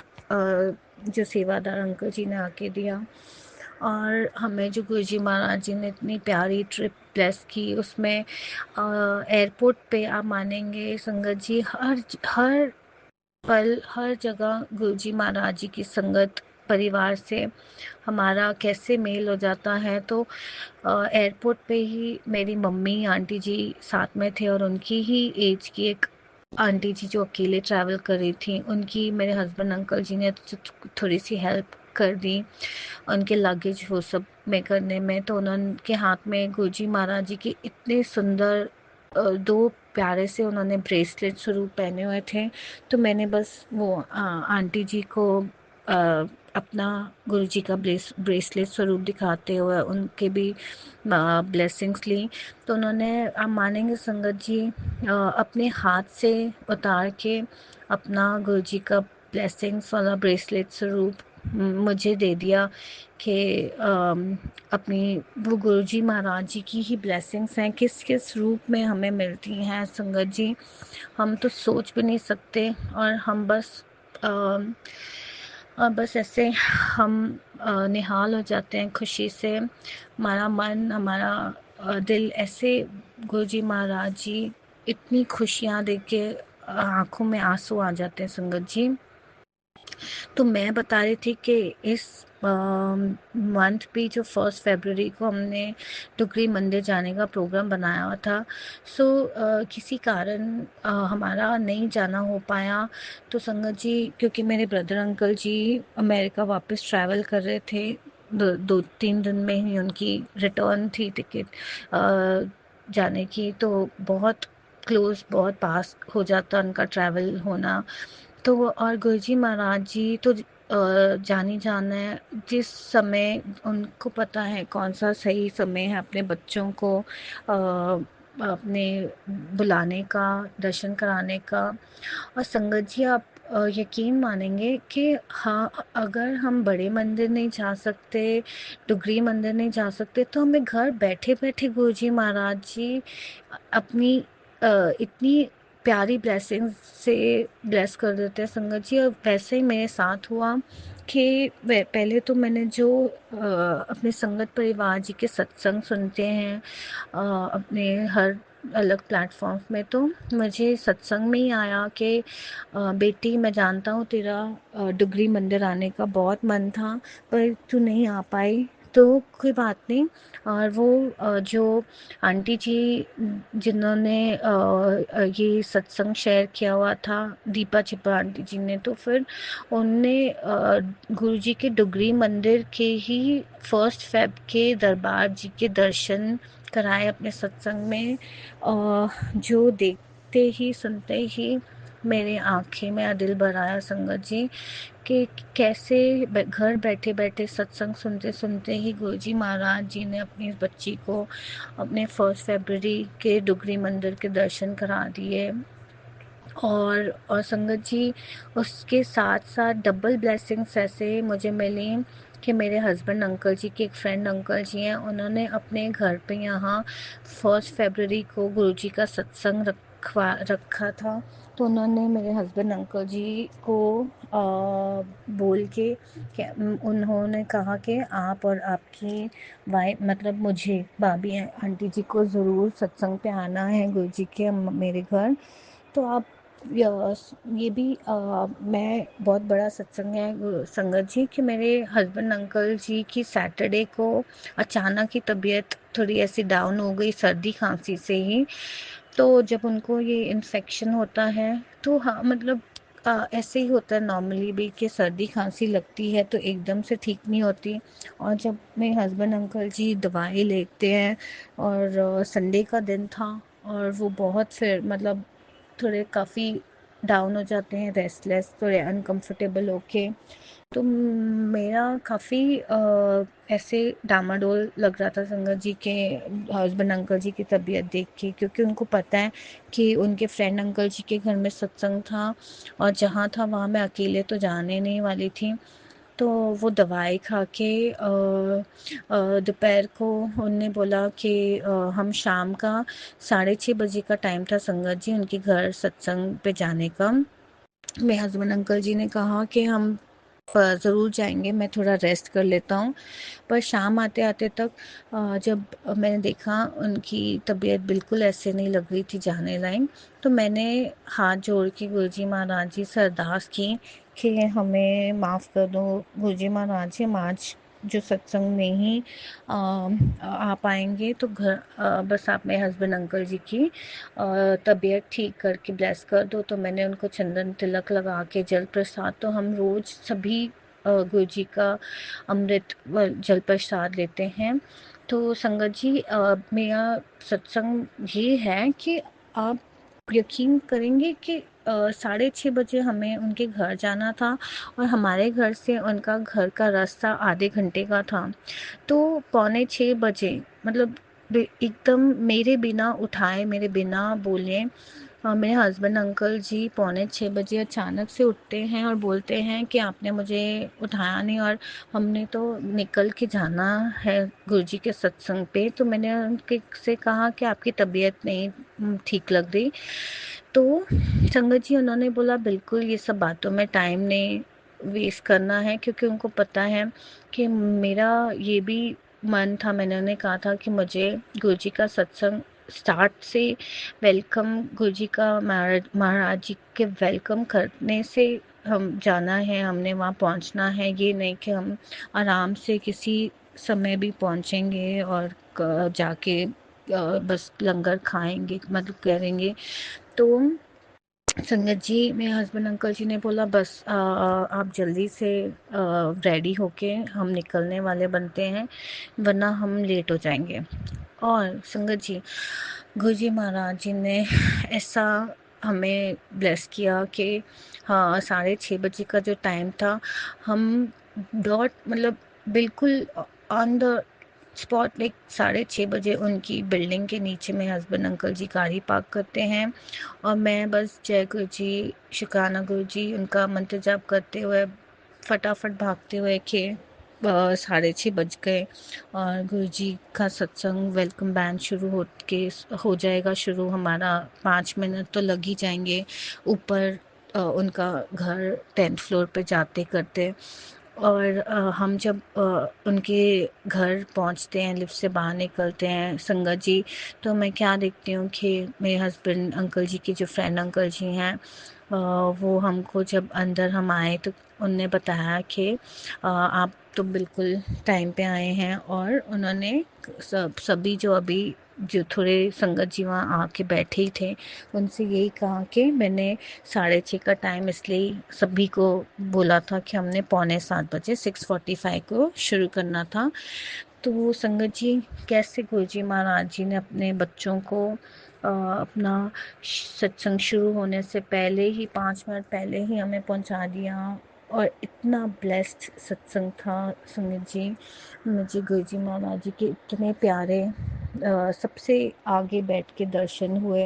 जो सेवादार अंकल जी ने आके दिया। और हमें जो गुरु जी महाराज जी ने इतनी प्यारी ट्रिप ब्लेस की, उसमें एयरपोर्ट पे आप मानेंगे संगत जी, हर पल हर जगह गुरु जी महाराज जी की संगत परिवार से हमारा कैसे मेल हो जाता है। तो एयरपोर्ट पे ही मेरी मम्मी आंटी जी साथ में थे और उनकी ही एज की एक आंटी जी जो अकेले ट्रैवल कर रही थी, उनकी मेरे हस्बैंड अंकल जी ने थोड़ी सी हेल्प कर दी उनके लगेज वो सब में करने में। तो उनके हाथ में गुरुजी महाराज जी के इतने सुंदर 2 प्यारे से उन्होंने ब्रेसलेट स्वरूप पहने हुए थे। तो मैंने बस वो आंटी जी को अपना गुरुजी का ब्रेसलेट स्वरूप दिखाते हुए उनके भी ब्लेसिंग्स ली। तो उन्होंने, आप मानेंगे संगत जी, अपने हाथ से उतार के अपना गुरुजी का ब्लेसिंग्स वाला ब्रेसलेट स्वरूप मुझे दे दिया कि अपनी वो गुरुजी महाराज जी की ही ब्लेसिंग्स हैं, किस किस रूप में हमें मिलती हैं संगत जी, हम तो सोच भी नहीं सकते। और हम बस ऐसे हम निहाल हो जाते हैं खुशी से, हमारा मन, हमारा दिल ऐसे गुरुजी महाराज जी इतनी खुशियाँ देख के आँखों में आंसू आ जाते हैं संगत जी। तो मैं बता रही थी कि इस मंथ भी जो 1 फरवरी को हमने डुगरी मंदिर जाने का प्रोग्राम बनाया हुआ था, सो किसी कारण हमारा नहीं जाना हो पाया। तो संगत जी, क्योंकि मेरे ब्रदर अंकल जी अमेरिका वापस ट्रैवल कर रहे थे, 2-3 दिन में ही उनकी रिटर्न थी टिकट जाने की, तो बहुत क्लोज, बहुत पास हो जाता उनका ट्रैवल होना। तो और गुरुजी महाराज जी तो जानी जान है, जिस समय उनको पता है कौन सा सही समय है अपने बच्चों को अपने बुलाने का, दर्शन कराने का। और संगत जी आप यकीन मानेंगे कि हाँ, अगर हम बड़े मंदिर नहीं जा सकते, डुगरी मंदिर नहीं जा सकते, तो हमें घर बैठे बैठे गुरुजी महाराज जी अपनी इतनी प्यारी ब्लेसिंग्स से ब्लेस कर देते हैं संगत जी। और वैसे ही मेरे साथ हुआ कि पहले तो मैंने जो अपने संगत परिवार जी के सत्संग सुनते हैं अपने हर अलग प्लेटफॉर्म्स में, तो मुझे सत्संग में ही आया कि बेटी, मैं जानता हूँ तेरा डुगरी मंदिर आने का बहुत मन था पर तू नहीं आ पाई, तो कोई बात नहीं। और वो जो आंटी जी जिन्होंने ये सत्संग शेयर किया हुआ था, दीपा चिपा आंटी जी ने, तो फिर उनने गुरुजी के डुगरी मंदिर के ही 1 फेब के दरबार जी के दर्शन कराए अपने सत्संग में। जो देखते ही सुनते ही मेरे आँखें में दिल भर आया संगत जी कि कैसे घर बैठे बैठे सत्संग सुनते सुनते ही गुरुजी महाराज जी ने अपनी बच्ची को अपने 1 फरवरी के डुगरी मंदिर के दर्शन करा दिए। और संगत जी, उसके साथ साथ डबल ब्लेसिंग्स ऐसे मुझे मिली कि मेरे हस्बैंड अंकल जी के एक फ्रेंड अंकल जी हैं, उन्होंने अपने घर पे यहाँ 1 फरवरी को गुरुजी का सत्संग रखा था, तो उन्होंने मेरे हस्बैंड अंकल जी को बोल के उन्होंने कहा कि आप और आपकी वाइफ मतलब मुझे भाभी आंटी जी को ज़रूर सत्संग पे आना है गुरु जी के मेरे घर। तो आप ये भी मैं बहुत बड़ा सत्संग है संगत जी कि मेरे हस्बैंड अंकल जी की सैटरडे को अचानक ही तबीयत थोड़ी ऐसी डाउन हो गई सर्दी खांसी से ही। तो जब उनको ये इन्फेक्शन होता है तो हाँ मतलब ऐसे ही होता है नॉर्मली भी कि सर्दी खांसी लगती है तो एकदम से ठीक नहीं होती। और जब मेरे हस्बैंड अंकल जी दवाई लेते हैं और संडे का दिन था और वो बहुत फिर मतलब थोड़े काफ़ी डाउन हो जाते हैं, रेस्टलेस, थोड़े अनकंफर्टेबल होके। तो मेरा काफ़ी ऐसे डामाडोल लग रहा था संगत जी के हस्बैंड अंकल जी की तबीयत देख के, क्योंकि उनको पता है कि उनके फ्रेंड अंकल जी के घर में सत्संग था और जहाँ था वहाँ मैं अकेले तो जाने नहीं वाली थी। तो वो दवाई खा के दोपहर को उन्होंने बोला कि हम शाम का 6:30 बजे का टाइम था संगत जी उनके घर सत्संग पे जाने का। मेरे हस्बैंड अंकल जी ने कहा कि हम ज़रूर जाएंगे, मैं थोड़ा रेस्ट कर लेता हूँ। पर शाम आते आते तक जब मैंने देखा उनकी तबीयत बिल्कुल ऐसे नहीं लग रही थी जाने लायक, तो मैंने हाथ जोड़ के गुरुजी महाराज जी से अरदास की कि हमें माफ़ कर दो गुरुजी महाराज जी, हम आज जो सत्संग में ही आ पाएंगे तो घर बस आप मेरे हस्बैंड अंकल जी की तबीयत ठीक करके ब्लेस कर दो। तो मैंने उनको चंदन तिलक लगा के जल प्रसाद, तो हम रोज़ सभी गुरु जी का अमृत व जल प्रसाद लेते हैं। तो संगत जी मेरा सत्संग ये है कि आप यकीन करेंगे कि 6:30 बजे हमें उनके घर जाना था और हमारे घर से उनका घर का रास्ता आधे घंटे का था। तो 5:45 बजे मतलब एकदम मेरे बिना उठाए मेरे बिना बोले मेरे हस्बैंड अंकल जी 5:45 बजे अचानक से उठते हैं और बोलते हैं कि आपने मुझे उठाया नहीं और हमने तो निकल के जाना है गुरुजी के सत्संग पे। तो मैंने उनके से कहा कि आपकी तबीयत नहीं ठीक लग रही। तो संगत जी उन्होंने बोला बिल्कुल ये सब बातों में टाइम नहीं वेस्ट करना है, क्योंकि उनको पता है कि मेरा ये भी मन था। मैंने उन्हें कहा था कि मुझे गुरुजी का सत्संग स्टार्ट से वेलकम गुरुजी का महाराज जी के वेलकम करने से हम जाना है, हमने वहाँ पहुँचना है। ये नहीं कि हम आराम से किसी समय भी पहुँचेंगे और जाके बस लंगर खाएंगे मतलब करेंगे। तो संगत जी मेरे हस्बैंड अंकल जी ने बोला बस आप जल्दी से रेडी होके हम निकलने वाले बनते हैं वरना हम लेट हो जाएंगे। और संगत जी गुरुजी महाराज जी ने ऐसा हमें ब्लेस किया कि हाँ 6:30 बजे का जो टाइम था हम डॉट मतलब बिल्कुल ऑन द स्पॉट लाइक 6:30 बजे उनकी बिल्डिंग के नीचे में हस्बैंड अंकल जी गाड़ी पार्क करते हैं और मैं बस जय गुरु जी शुक्राना गुरु जी उनका मंत्र जाप करते हुए फटाफट भागते हुए के 6:30 बज गए और गुरु जी का सत्संग वेलकम बैंड शुरू हो जाएगा शुरू। हमारा 5 मिनट तो लग ही जाएंगे ऊपर उनका घर 10th फ्लोर पे जाते करते। और हम जब उनके घर पहुंचते हैं लिफ्ट से बाहर निकलते हैं संगत जी, तो मैं क्या देखती हूँ कि मेरे हस्बैंड अंकल जी के जो फ्रेंड अंकल जी हैं वो हमको जब अंदर हम आए तो उनने बताया कि आप तो बिल्कुल टाइम पे आए हैं। और उन्होंने सभी जो अभी जो थोड़े संगत जी वहाँ आके बैठे ही थे उनसे यही कहा कि मैंने 6:30 का टाइम इसलिए सभी को बोला था कि हमने 6:45 बजे 6:45 को शुरू करना था। तो संगत जी कैसे गुरुजी महाराज जी ने अपने बच्चों को अपना सत्संग शुरू होने से पहले ही 5 मिनट पहले ही हमें पहुंचा दिया और इतना ब्लेस्ड सत्संग था संगत जी। मुझे गुरुजी महाराज जी के इतने प्यारे सबसे आगे बैठ के दर्शन हुए।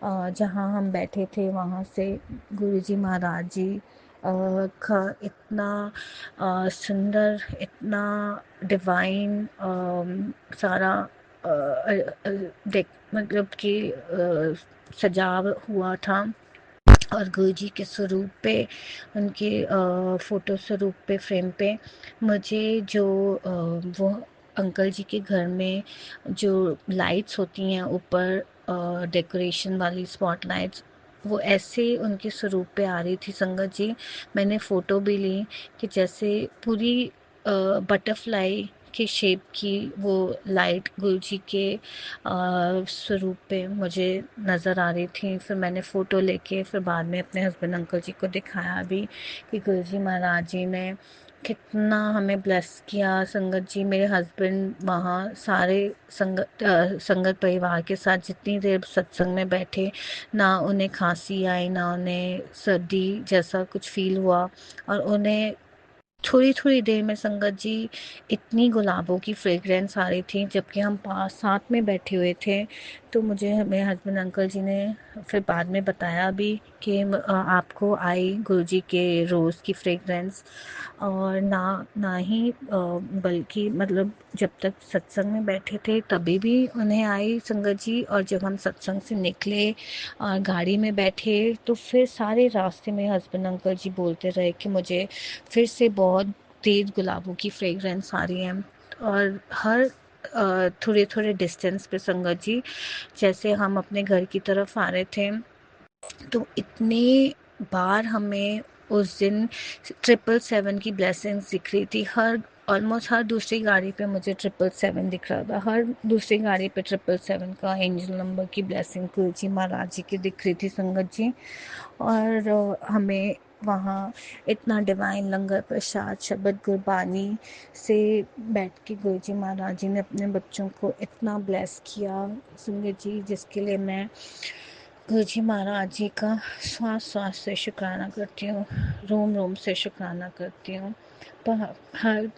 जहाँ हम बैठे थे वहाँ से गुरुजी महाराज जी का इतना सुंदर इतना डिवाइन सारा मतलब कि सजाव हुआ था, और गुरुजी के स्वरूप पे, उनके फ़ोटो स्वरूप पे, फ्रेम पे मुझे जो वो अंकल जी के घर में जो लाइट्स होती हैं ऊपर, डेकोरेशन वाली स्पॉट लाइट्स, वो ऐसे उनके स्वरूप पे आ रही थी संगत जी। मैंने फ़ोटो भी ली कि जैसे पूरी बटरफ्लाई के शेप की वो लाइट गुरुजी के स्वरूप पे मुझे नज़र आ रही थी। फिर मैंने फ़ोटो लेके फिर बाद में अपने हस्बैंड अंकल जी को दिखाया भी कि गुरुजी महाराज जी ने कितना हमें ब्लेस किया। संगत जी, मेरे हस्बैंड वहाँ सारे संगत परिवार के साथ जितनी देर सत्संग में बैठे, ना उन्हें खांसी आई, ना उन्हें सर्दी जैसा कुछ फील हुआ, और उन्हें थोड़ी थोड़ी देर में संगत जी इतनी गुलाबों की फ्रेग्रेंस आ रही थी, जबकि हम पास साथ में बैठे हुए थे। तो मुझे मेरे हस्बैंड अंकल जी ने फिर बाद में बताया भी कि आपको आई गुरुजी के रोज़ की फ्रेग्रेंस, और ना ही बल्कि मतलब जब तक सत्संग में बैठे थे तभी भी उन्हें आई संगत जी, और जब हम सत्संग से निकले और गाड़ी में बैठे तो फिर सारे रास्ते में हस्बैंड अंकल जी बोलते रहे कि मुझे फिर से बहुत तेज़ गुलाबों की फ्रेग्रेंस आ रही है। और हर थोड़े थोड़े डिस्टेंस पे संगत जी, जैसे हम अपने घर की तरफ आ रहे थे, तो इतने बार हमें उस दिन 777 की ब्लेसिंग्स दिख रही थी। हर ऑलमोस्ट हर दूसरी गाड़ी पे मुझे 777 दिख रहा था, हर दूसरी गाड़ी पे 777 का एंजल नंबर की ब्लेसिंग गुरुजी महाराज जी की दिख रही थी संगत जी। और हमें वहाँ इतना डिवाइन लंगर प्रसाद शब्द गुरबानी से बैठ के गुरुजी महाराज जी ने अपने बच्चों को इतना ब्लेस किया संगत जी, जिसके लिए मैं गुरुजी महाराज जी का श्वास श्वास से शुक्राना करती हूँ, रोम रोम से शुक्राना करती हूँ। पर हर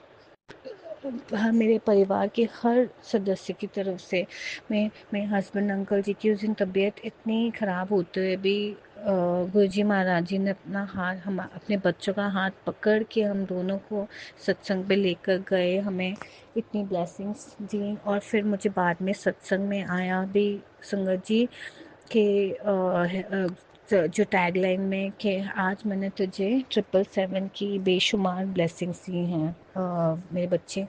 मेरे परिवार के हर सदस्य की तरफ से, मेरे हस्बैंड अंकल जी की उस दिन तबीयत इतनी ख़राब होते हुए भी गुरुजी महाराज जी ने अपना हाथ, हम अपने बच्चों का हाथ पकड़ के हम दोनों को सत्संग पे लेकर गए, हमें इतनी ब्लेसिंग्स दी। और फिर मुझे बाद में सत्संग में आया भी संगत जी के जो टैगलाइन में कि आज मैंने तुझे 777 की बेशुमार ब्लेसिंग्स दी हैं मेरे बच्चे।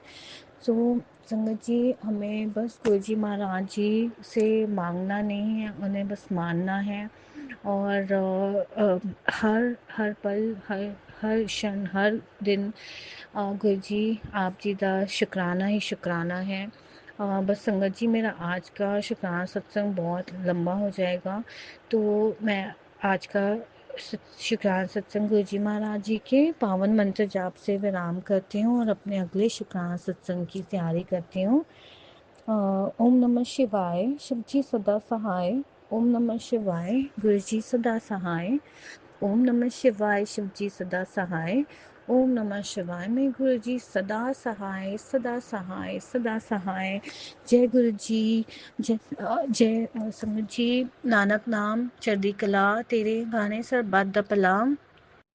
सो संगत जी, हमें बस गुरुजी महाराज जी से मांगना नहीं है, उन्हें बस मानना है। और हर हर पल, हर क्षण, हर दिन गुरुजी आप जी का शुक्राना ही शुक्राना है। बस संगत जी, मेरा आज का शुक्राना सत्संग बहुत लंबा हो जाएगा, तो मैं आज का शुक्राना सत्संग गुरुजी महाराज जी के पावन मंत्र जाप से विराम करती हूँ और अपने अगले शुक्राना सत्संग की तैयारी करती हूँ। ओम नमः शिवाय, शिवजी सदा सहाय। ओम नमः शिवाय, गुरुजी सदा सहाय। ओम नमः शिवाय, शिवजी सदा सहाय। ओम नमः शिवाय में गुरुजी सदा सहाय, सदा सहाय, सदा सहाय। जय गुरुजी, जय संगत जी। नानक नाम चढ़दी कला, तेरे गाने सरबत दा भला।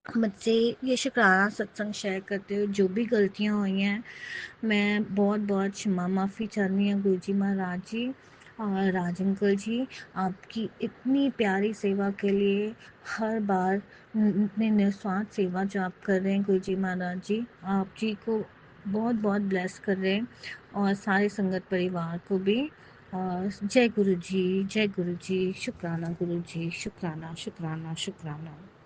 मुझसे ये शुक्राना सत्संग शेयर करते हुए जो भी गलतियाँ हुई हैं, मैं बहुत बहुत क्षमा माफ़ी चाहती हूँ गुरुजी महाराज जी और राज अंकल जी। आपकी इतनी प्यारी सेवा के लिए, हर बार इतने निस्वार्थ सेवा जो आप कर रहे हैं गुरुजी महाराज जी, आप जी को बहुत बहुत ब्लेस कर रहे हैं, और सारे संगत परिवार को भी। जय गुरु जी, जय गुरु जी। शुक्राना गुरु जी, शुक्राना शुक्राना शुक्राना।